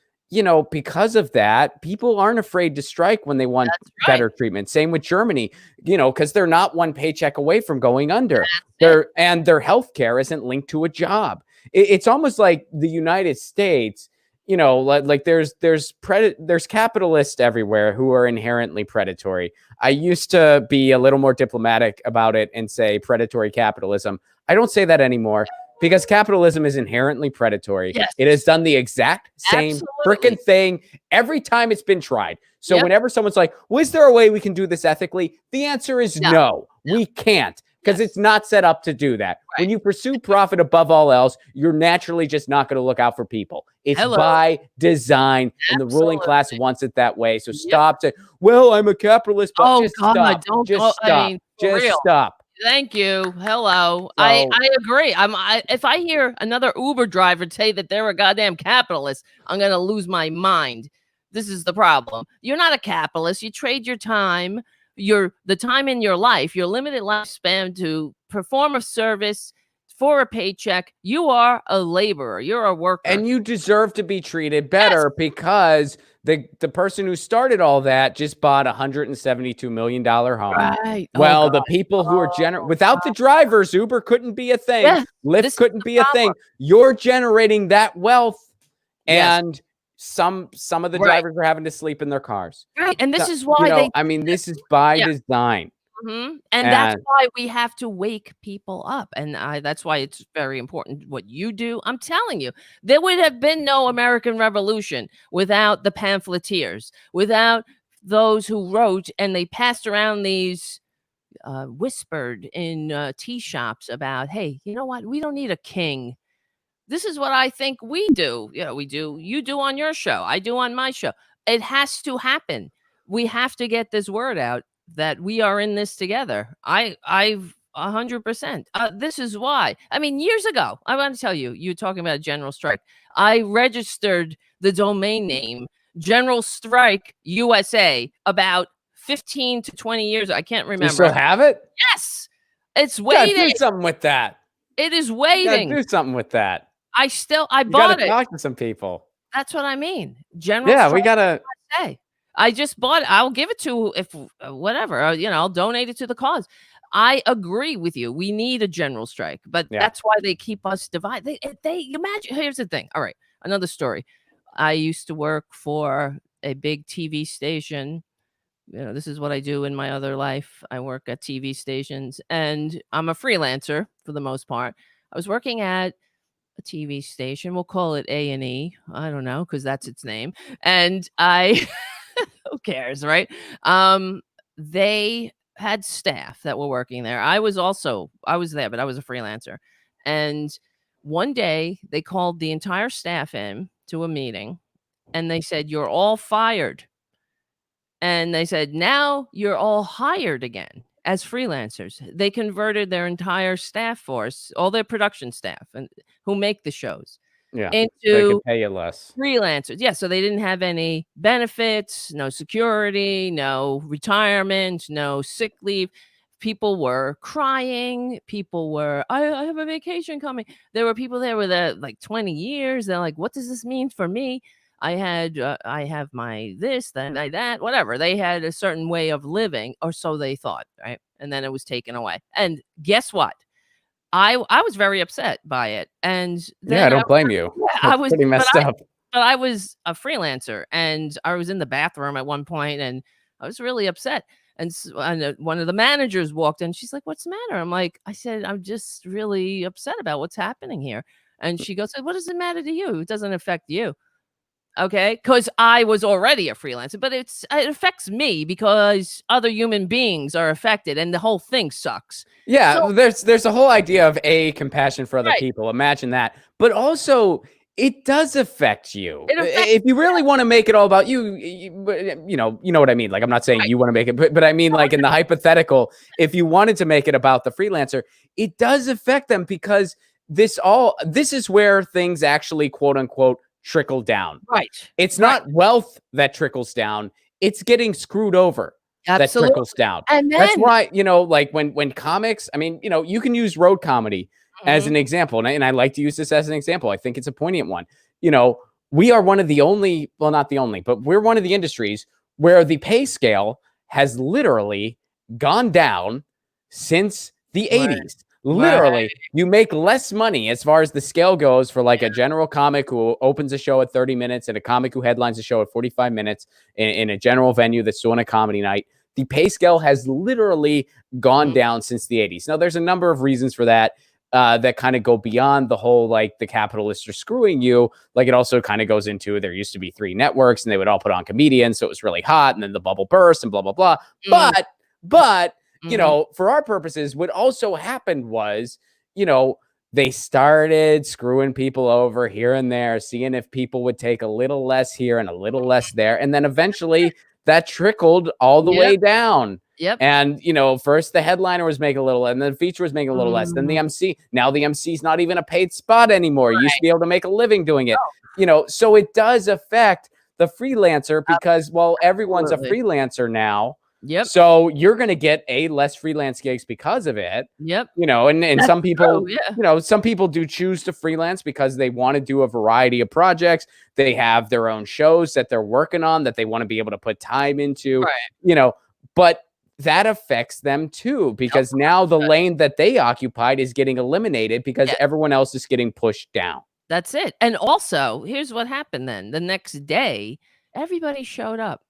Speaker 1: because of that, people aren't afraid to strike when they want
Speaker 2: that's right.
Speaker 1: better treatment. Same with Germany, because they're not one paycheck away from going under.
Speaker 2: That's it.
Speaker 1: Their health care isn't linked to a job. It's almost like the United States, like there's capitalists everywhere who are inherently predatory. I used to be a little more diplomatic about it and say predatory capitalism. I don't say that anymore because capitalism is inherently predatory.
Speaker 2: Yes,
Speaker 1: It has done the exact same
Speaker 2: absolutely.
Speaker 1: freaking thing every time it's been tried. So
Speaker 2: Yep.
Speaker 1: whenever someone's like, well, is there a way we can do this ethically? The answer is
Speaker 2: No,
Speaker 1: no,
Speaker 2: no.
Speaker 1: we can't, because it's
Speaker 2: Yes,
Speaker 1: not set up to do that. When
Speaker 2: right.
Speaker 1: you pursue profit above all else, you're naturally just not going to look out for people. It's
Speaker 2: Hello.
Speaker 1: by design, and the ruling class
Speaker 2: Absolutely.
Speaker 1: wants it that way. So
Speaker 2: Yep.
Speaker 1: stop saying, well, I'm a capitalist, but
Speaker 2: Oh
Speaker 1: just
Speaker 2: god,
Speaker 1: stop.
Speaker 2: don't go
Speaker 1: Just
Speaker 2: I
Speaker 1: stop.
Speaker 2: mean, for
Speaker 1: Just
Speaker 2: real.
Speaker 1: stop.
Speaker 2: Thank you. Hello.
Speaker 1: So
Speaker 2: I agree. If I hear another Uber driver say that they're a goddamn capitalist, I'm gonna lose my mind. This is the problem. You're not a capitalist. You trade your time, the time in your life, your limited lifespan to perform a service for a paycheck. You are a laborer. You're a worker.
Speaker 1: and you deserve to be treated
Speaker 2: Yes.
Speaker 1: better because the person who started all that just bought a $172 million home.
Speaker 2: Right. Oh
Speaker 1: Well,
Speaker 2: god.
Speaker 1: the people who are
Speaker 2: Oh
Speaker 1: without the drivers, Uber couldn't be a thing.
Speaker 2: yeah.
Speaker 1: Lyft
Speaker 2: This is
Speaker 1: couldn't
Speaker 2: the
Speaker 1: be a
Speaker 2: problem.
Speaker 1: thing. You're generating that wealth,
Speaker 2: Yes.
Speaker 1: and some of the
Speaker 2: Right.
Speaker 1: drivers are having to sleep in their cars.
Speaker 2: Right. And
Speaker 1: So,
Speaker 2: this is why they
Speaker 1: I mean, this is by
Speaker 2: yeah.
Speaker 1: design.
Speaker 2: And that's
Speaker 1: And
Speaker 2: why we have to wake people up, and that's why it's very important what you do. I'm telling you, there would have been no American Revolution without the pamphleteers, without those who wrote and they passed around these whispered in tea shops about, hey, you know what? We don't need a king. This is what I think we do. Yeah, we do. You do on your show. I do on my show. It has to happen. We have to get this word out that we are in this together. I've 100%. This is why. I mean, years ago, I want to tell you, you're talking about a general strike. I registered the domain name General Strike USA about 15 to 20 years. I can't
Speaker 1: you still
Speaker 2: remember.
Speaker 1: have it?
Speaker 2: Yes, it's
Speaker 1: Yeah, do
Speaker 2: waiting.
Speaker 1: something with that.
Speaker 2: It is
Speaker 1: You gotta
Speaker 2: waiting.
Speaker 1: do something with that.
Speaker 2: I
Speaker 1: You gotta
Speaker 2: bought it.
Speaker 1: talk to some people.
Speaker 2: That's what I mean. General
Speaker 1: Yeah, we
Speaker 2: strike
Speaker 1: gotta.
Speaker 2: say. I just bought it. I'll give it to if whatever, I'll donate it to the cause. I agree with you. We need a general strike, but
Speaker 1: Yeah.
Speaker 2: that's why they keep us divided. They imagine. Here's the thing. All right, another story. I used to work for a big TV station. This is what I do in my other life. I work at TV stations, and I'm a freelancer for the most part. I was working at a TV station. We'll call it A&E. I don't know because that's its name. And I, who cares, right? They had staff that were working there. I was there, but I was a freelancer. And one day they called the entire staff in to a meeting, and they said, "You're all fired." And they said, "Now you're all hired again as freelancers." They converted their entire staff force, all their production staff and who make the shows,
Speaker 1: Yeah. They
Speaker 2: into
Speaker 1: could pay you less.
Speaker 2: freelancers. Yeah, so they didn't have any benefits, no security, no retirement, no sick leave. People were crying. People were, I have a vacation coming. There were people there with like 20 years. They're like, what does this mean for me? I have my this, then I that, whatever. They had a certain way of living, or so they thought, right? And then it was taken away. And guess what? I was very upset by it. And
Speaker 1: Yeah, I
Speaker 2: then
Speaker 1: don't blame you.
Speaker 2: I
Speaker 1: That's
Speaker 2: was,
Speaker 1: pretty messed up.
Speaker 2: but I was a freelancer, and I was in the bathroom at one point, and I was really upset. And one of the managers walked in. She's like, "What's the matter?" I said, "I'm just really upset about what's happening here." And she goes, "What does it matter to you? It doesn't affect you." Okay, because I was already a freelancer, but it affects me because other human beings are affected, and the whole thing sucks.
Speaker 1: Yeah,
Speaker 2: So
Speaker 1: there's a whole idea of compassion for other
Speaker 2: right,
Speaker 1: people. Imagine that. But also it does affect you.
Speaker 2: it affects.
Speaker 1: If you really want to make it all about you, you know what I mean. Like, I'm not saying
Speaker 2: Right.
Speaker 1: you want to make it, but I mean, like, in the hypothetical, if you wanted to make it about the freelancer, it does affect them, because this is where things actually, quote unquote, trickle down.
Speaker 2: Right.
Speaker 1: It's
Speaker 2: Right.
Speaker 1: not wealth that trickles down, it's getting screwed over that
Speaker 2: Absolutely.
Speaker 1: trickles down.
Speaker 2: And
Speaker 1: That's
Speaker 2: then
Speaker 1: why, like, when comics, I mean, you can use road comedy as
Speaker 2: Mhm.
Speaker 1: an example. And I like to use this as an example. I think it's a poignant one. We are one of the only, well, not the only, but we're one of the industries where the pay scale has literally gone down since the
Speaker 2: Right.
Speaker 1: 80s. Literally, you make less money as far as the scale goes for like a general comic who opens a show at 30 minutes and a comic who headlines a show at 45 minutes in a general venue that's doing a comedy night. The pay scale has literally gone down since the 80s. Now, there's a number of reasons for that that kind of go beyond the whole, like, the capitalists are screwing you. Like, it also kind of goes into, there used to be 3 networks and they would all put on comedians, so it was really hot, and then the bubble burst and blah, blah, blah. But for our purposes, what also happened was, they started screwing people over here and there, seeing if people would take a little less here and a little less there. And then eventually that trickled all the way down.
Speaker 2: Yep.
Speaker 1: And, first the headliner was making a little, and then the feature was making a little less. Then the
Speaker 2: Mhm.
Speaker 1: MC, now the MC's not even a paid spot anymore. You used to be able to make a living doing it.
Speaker 2: Oh.
Speaker 1: So it does affect the freelancer, because, well, everyone's a
Speaker 2: Absolutely.
Speaker 1: freelancer now.
Speaker 2: Yep.
Speaker 1: So you're going to get less freelance gigs because of it.
Speaker 2: Yep.
Speaker 1: And
Speaker 2: That's
Speaker 1: some people,
Speaker 2: true, yeah.
Speaker 1: some people do choose to freelance because they want to do a variety of projects. They have their own shows that they're working on that they want to be able to put time into, but that affects them too, because now the lane that they occupied is getting eliminated because everyone else is getting pushed down.
Speaker 2: That's it. And also, here's what happened then. The next day, everybody showed up.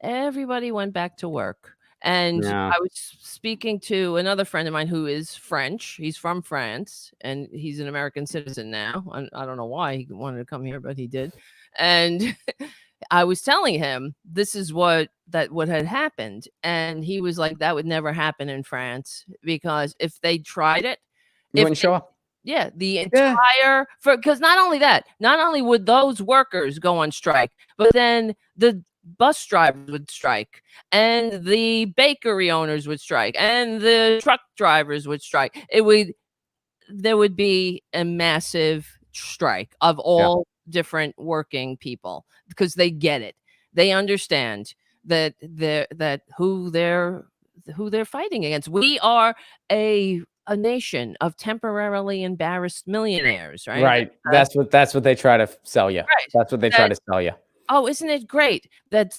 Speaker 2: Everybody went back to work. And I was speaking to another friend of mine who is French. He's from France, and he's an American citizen now. I don't know why he wanted to come here, but he did. And I was telling him this is what had happened. And he was like, that would never happen in France, because if they tried it,
Speaker 1: you wouldn't show up.
Speaker 2: Yeah, the entire because not only would those workers go on strike, but then the bus drivers would strike, and the bakery owners would strike, and the truck drivers would strike. There would be a massive strike of all different working people, because they get it. They understand that who they're fighting against. We are a a nation of temporarily embarrassed millionaires, right?
Speaker 1: Right. That's what they try to sell you.
Speaker 2: Right.
Speaker 1: That's what they try to sell you.
Speaker 2: Oh, isn't it great that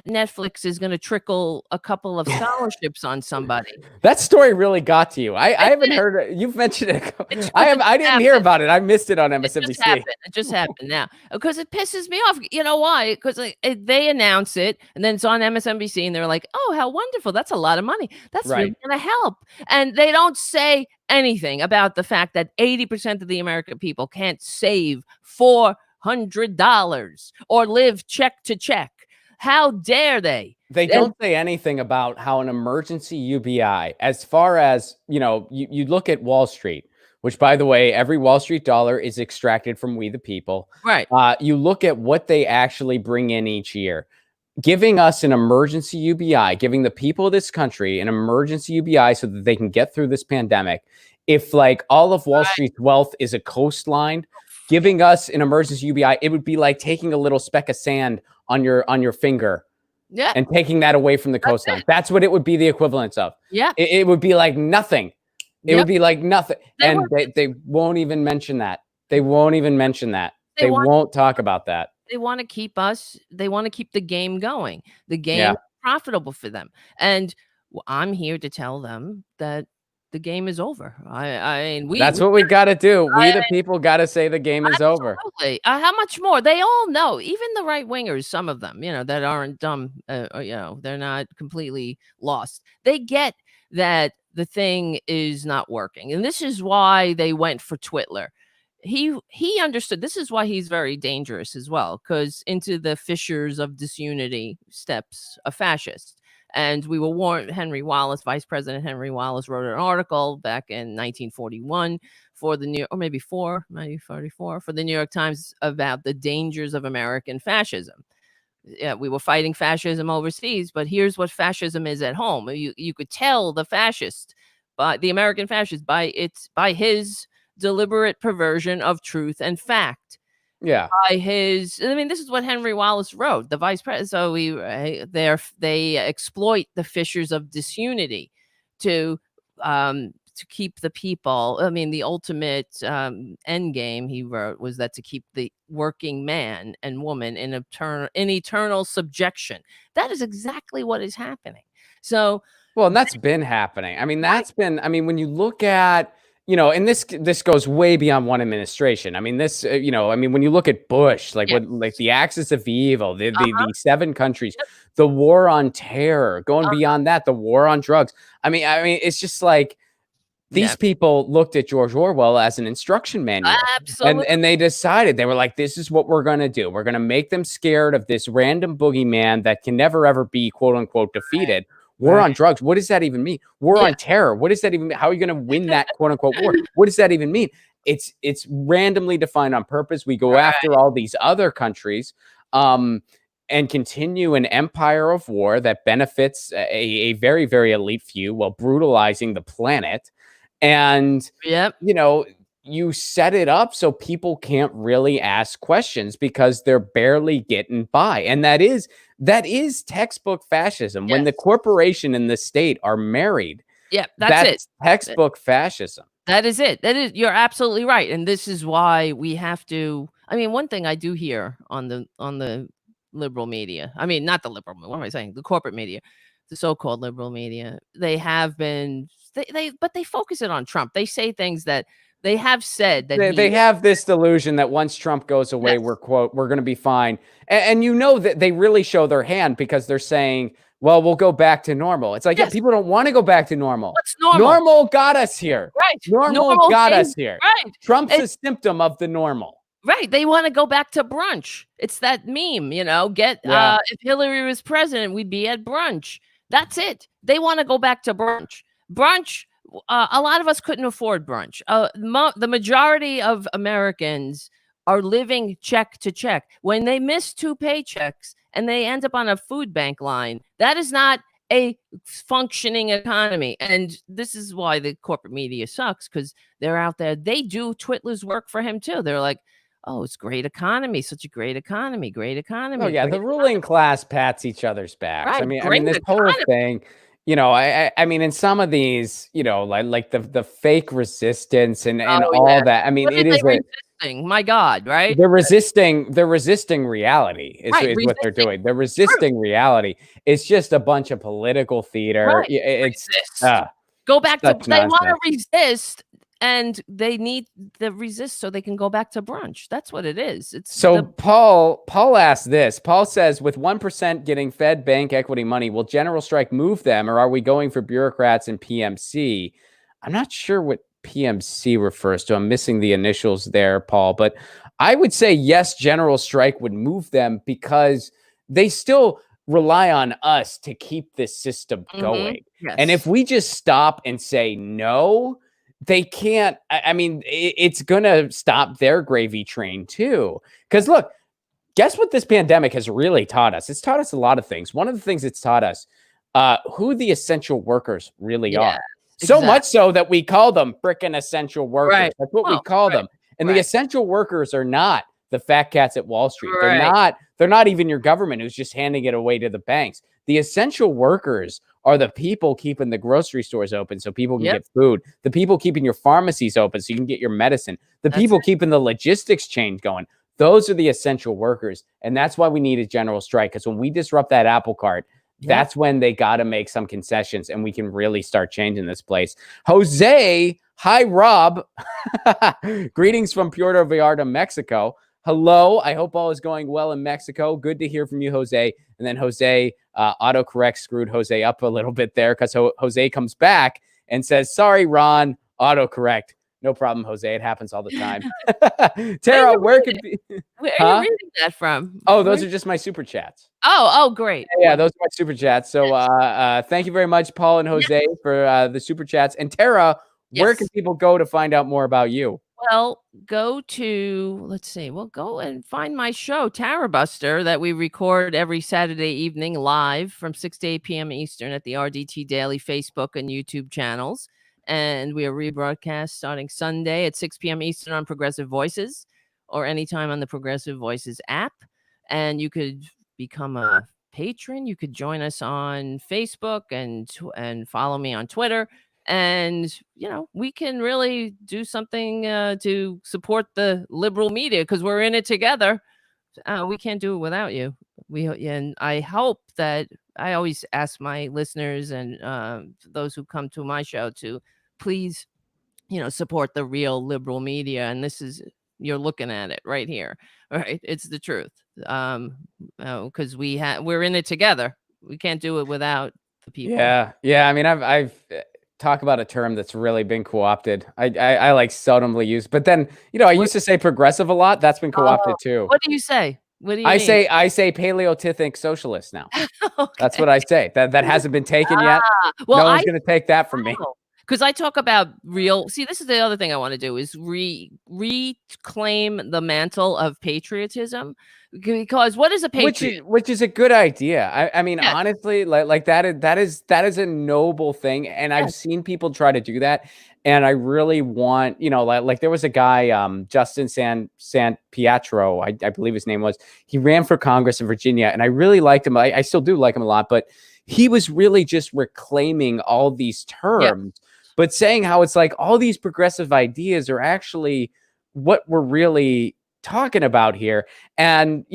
Speaker 2: Netflix is gonna trickle a couple of scholarships on somebody?
Speaker 1: That story really got to you. I
Speaker 2: It
Speaker 1: haven't
Speaker 2: did.
Speaker 1: heard it. You've mentioned it.
Speaker 2: It's
Speaker 1: I
Speaker 2: 'cause
Speaker 1: have.
Speaker 2: it
Speaker 1: I
Speaker 2: just
Speaker 1: didn't hear
Speaker 2: happened.
Speaker 1: about it. I missed it on
Speaker 2: It just
Speaker 1: MSNBC.
Speaker 2: happened. It just happened now because it pisses me off. You know why? Because they announce it and then it's on MSNBC and they're like, "Oh, how wonderful! That's a lot of money. That's
Speaker 1: Right.
Speaker 2: really going to help." And they don't say anything about the fact that 80% of the American people can't save $400 or live check to check. How dare they?
Speaker 1: They
Speaker 2: And
Speaker 1: don't say anything about how an emergency UBI, as far as, you look at Wall Street, which, by the way, every Wall Street dollar is extracted from we the people.
Speaker 2: right,
Speaker 1: You look at what they actually bring in each year. Giving us an emergency UBI, giving the people of this country an emergency UBI so that they can get through this pandemic. If like all of Wall Street's wealth is a coastline, giving us an emergency UBI, it would be like taking a little speck of sand on your finger
Speaker 2: yeah,
Speaker 1: and taking that away from the
Speaker 2: that's
Speaker 1: coastline.
Speaker 2: it.
Speaker 1: That's what it would be the equivalence of.
Speaker 2: Yeah,
Speaker 1: It would be like nothing. It would
Speaker 2: yep.
Speaker 1: be like nothing.
Speaker 2: They
Speaker 1: And
Speaker 2: want
Speaker 1: they won't even mention that. They won't even mention that.
Speaker 2: they
Speaker 1: They
Speaker 2: want
Speaker 1: won't talk about that.
Speaker 2: they want to keep us. They want to keep the game going. The game
Speaker 1: Yeah.
Speaker 2: is profitable for them, and I'm here to tell them that the game is over. I mean,
Speaker 1: That's what we got to do. We,
Speaker 2: I
Speaker 1: the people, got to say the game is over.
Speaker 2: absolutely. How much more? They all know, even the right wingers, some of them, that aren't dumb, they're not completely lost. They get that the thing is not working. And this is why they went for Twitler. He understood. This is why he's very dangerous as well, because into the fissures of disunity steps a fascist. And we were warned. Henry Wallace, Vice President Henry Wallace, wrote an article back in 1941 for the New, or maybe 1944, for the New York Times about the dangers of American fascism. Yeah, we were fighting fascism overseas, but here's what fascism is at home. You could tell the fascist, the American fascist, by his deliberate perversion of truth and fact.
Speaker 1: Yeah.
Speaker 2: By his, I mean, this is what Henry Wallace wrote, the vice president. So they exploit the fissures of disunity to keep the people. I mean, the ultimate end game, he wrote, was that to keep the working man and woman in eternal subjection. That is exactly what is happening. So,
Speaker 1: well, and that's been happening. I mean, when you look at, and this goes way beyond one administration. I mean, when you look at Bush, like the axis of evil, the 7 countries, the war on terror, going beyond that, the war on drugs. I mean, it's just like these people looked at George Orwell as an instruction manual.
Speaker 2: Absolutely.
Speaker 1: And they decided, they were like, this is what we're going to do. We're going to make them scared of this random boogeyman that can never, ever be, quote unquote, defeated. War on drugs. What does that even mean? War on terror. What does that even mean? How are you going to win that quote unquote war? What does that even mean? It's randomly defined on purpose. We go after all these other countries and continue an empire of war that benefits a very, very elite few while brutalizing the planet. And, you set it up so people can't really ask questions because they're barely getting by. And that is textbook fascism. When the corporation and the state are married.
Speaker 2: Yeah, that's it.
Speaker 1: Textbook fascism.
Speaker 2: That is it. You're absolutely right. And this is why we have to, I mean, one thing I do hear on the liberal media, I mean, not the liberal, what am I saying? The corporate media, the so-called liberal media, they have been, but they focus it on Trump. They say things that they have said that
Speaker 1: they have this delusion that once Trump goes away, we're going to be fine. And that they really show their hand because they're saying, well, we'll go back to normal. It's like, people don't want to go back to normal.
Speaker 2: What's normal?
Speaker 1: Normal got us here.
Speaker 2: Right.
Speaker 1: Normal got us here.
Speaker 2: Right.
Speaker 1: Trump's a symptom of the normal.
Speaker 2: Right. They want to go back to brunch. It's that meme, if Hillary was president, we'd be at brunch. That's it. They want to go back to brunch. Brunch. A lot of us couldn't afford brunch. The majority of Americans are living check to check. When they miss 2 paychecks and they end up on a food bank line, that is not a functioning economy. And this is why the corporate media sucks, because they're out there. They do Twitler's work for him too. They're like, oh, it's great economy, such a great economy, great economy.
Speaker 1: Oh yeah, the ruling class pats each other's backs.
Speaker 2: Right,
Speaker 1: I mean, this whole thing you know, I mean, in some of these, you know, like the fake resistance and
Speaker 2: Oh,
Speaker 1: all
Speaker 2: yeah.
Speaker 1: that. I mean,
Speaker 2: What are
Speaker 1: it
Speaker 2: they
Speaker 1: is a
Speaker 2: resisting? My God, right?
Speaker 1: they're resisting reality
Speaker 2: Right,
Speaker 1: is what they're
Speaker 2: resisting
Speaker 1: doing. They're
Speaker 2: truth.
Speaker 1: resisting reality. It's just a bunch of political theater.
Speaker 2: Right.
Speaker 1: It's
Speaker 2: Resist. Go back to
Speaker 1: such
Speaker 2: they wanna
Speaker 1: nonsense.
Speaker 2: resist, and they need the resist so they can go back to brunch. That's what it is. It's
Speaker 1: So
Speaker 2: the
Speaker 1: Paul asked this. Paul says, with 1% getting Fed bank equity money, will general strike move them, or are we going for bureaucrats and PMC? I'm not sure what PMC refers to. I'm missing the initials there, Paul. But I would say yes, general strike would move them because they still rely on us to keep this system going. And if
Speaker 2: Yes.
Speaker 1: we just stop and say no, they can't. I mean, it's going to stop their gravy train too. Because look, guess what this pandemic has really taught us? It's taught us a lot of things. One of the things it's taught us, who the essential workers really
Speaker 2: Yeah,
Speaker 1: are. So
Speaker 2: exactly.
Speaker 1: much so that we call them frickin' essential workers.
Speaker 2: Right.
Speaker 1: That's what we
Speaker 2: Well,
Speaker 1: call
Speaker 2: right,
Speaker 1: them. And the
Speaker 2: right,
Speaker 1: essential workers are not the fat cats at Wall Street. They're
Speaker 2: right.
Speaker 1: not. They're not even your government who's just handing it away to the banks. The essential workers are the people keeping the grocery stores open so people can
Speaker 2: Yep,
Speaker 1: get food. The people keeping your pharmacies open so you can get your medicine. The
Speaker 2: that's
Speaker 1: people
Speaker 2: it.
Speaker 1: keeping the logistics chain going. Those are the essential workers. And that's why we need a general strike. Because when we disrupt that apple cart,
Speaker 2: Yep.
Speaker 1: that's when they got to make some concessions and we can really start changing this place. Jose, hi, Rob. Greetings from Puerto Vallarta, Mexico. Hello. I hope all is going well in Mexico. Good to hear from you, Jose. And then Jose, autocorrect screwed Jose up a little bit there because Jose comes back and says, sorry, Ron, autocorrect. No problem, Jose. It happens all the time. Tara, where could be?
Speaker 2: Where are you reading that from?
Speaker 1: Oh, those are just my super chats.
Speaker 2: Oh, great.
Speaker 1: Yeah, those are my super chats. So thank you very much, Paul and Jose,
Speaker 2: Yes.
Speaker 1: for the super chats. And Tara, where can
Speaker 2: Yes.
Speaker 1: people go to find out more about you?
Speaker 2: Well, go to let's see. Well, go and find my show, Tara Buster, that we record every Saturday evening live from 6 to 8 p.m. Eastern at the RDT Daily Facebook and YouTube channels. And we are rebroadcast starting Sunday at 6 p.m. Eastern on Progressive Voices or anytime on the Progressive Voices app. And you could become a patron. You could join us on Facebook and follow me on Twitter. And we can really do something to support the liberal media because we're in it together. We can't do it without you. And I hope that I always ask my listeners and those who come to my show to please support the real liberal media. And this is, you're looking at it right here. Right, it's the truth. Because we're in it together. We can't do it without the people.
Speaker 1: Yeah. I mean, I've talk about a term that's really been co-opted. I like seldomly use, but then I used to say progressive a lot. That's been co-opted too.
Speaker 2: What do you say? What do you
Speaker 1: I
Speaker 2: mean?
Speaker 1: I say paleolithic socialist now. That's
Speaker 2: Okay.
Speaker 1: what I say. That hasn't been taken yet.
Speaker 2: Well,
Speaker 1: No one's going to take that from me.
Speaker 2: Because I talk about real. See, this is the other thing I want to do is reclaim the mantle of patriotism. Because what is a patriot?
Speaker 1: Which is a good idea. I mean,
Speaker 2: Yes.
Speaker 1: honestly, like that is a noble thing, and I've seen people try to do that. And I really want, like there was a guy, Justin San Pietro, I believe his name was. He ran for Congress in Virginia, and I really liked him. I still do like him a lot, but he was really just reclaiming all these terms, but saying how it's like all these progressive ideas are actually what we're really talking about here. And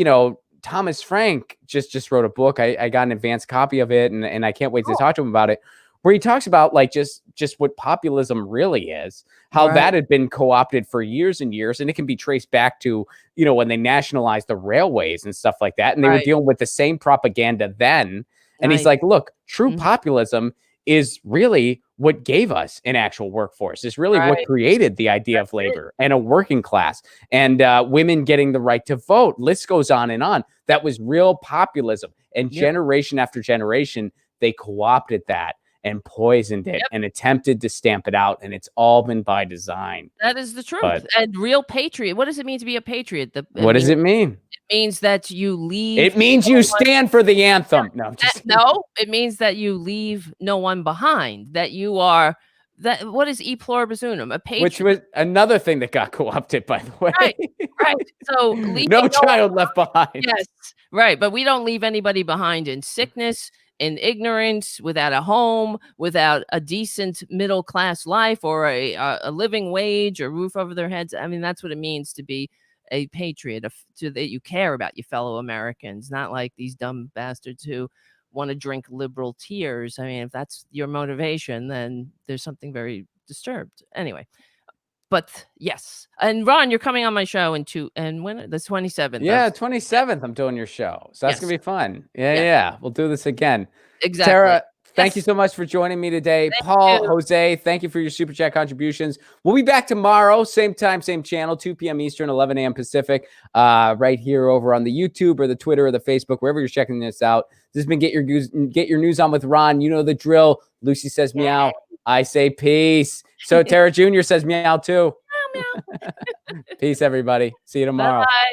Speaker 1: Thomas Frank just wrote a book. I got an advanced copy of it, and I can't wait to talk to him about it, where he talks about like just what populism really is, how that had been co-opted for years and years, and it can be traced back to when they nationalized the railways and stuff like that, and they were dealing with the same propaganda then. And he's like, look, true populism is really what gave us an actual workforce. It's really what created the idea of labor and a working class and women getting the right to vote. List goes on and on. That was real populism. And generation after generation, they co-opted that and poisoned it and attempted to stamp it out. And it's all been by design.
Speaker 2: That is the truth. And real patriot. What does it mean to be a patriot?
Speaker 1: What does it mean?
Speaker 2: It means that you leave.
Speaker 1: It means you stand for the anthem. No,
Speaker 2: no, it means that you leave no one behind. That you are that. What is e pluribus unum? A patriot,
Speaker 1: which was another thing that got co-opted, by the way.
Speaker 2: Right. So
Speaker 1: no child left behind.
Speaker 2: Yes, right. But we don't leave anybody behind in sickness, in ignorance, without a home, without a decent middle class life, or a living wage or roof over their heads. I mean, that's what it means to be a patriot, that you care about your fellow Americans, not like these dumb bastards who want to drink liberal tears. I mean, if that's your motivation, then there's something very disturbed. Anyway, but yes. And Ron, you're coming on my show and when the 27th.
Speaker 1: Yeah, 27th. I'm doing your show. So that's gonna be fun. Yeah. We'll do this again.
Speaker 2: Exactly.
Speaker 1: Tara, thank you so much for joining me today. Paul, Jose, thank you for your super chat contributions. We'll be back tomorrow, same time, same channel, 2 p.m. Eastern, 11 a.m. Pacific, right here over on the YouTube or the Twitter or the Facebook, wherever you're checking this out. This has been Get Your News On with Ron. You know the drill. Lucy says meow. I say peace. So Tara Jr. says meow too.
Speaker 2: Meow, meow.
Speaker 1: Peace, everybody. See you tomorrow.
Speaker 2: Bye.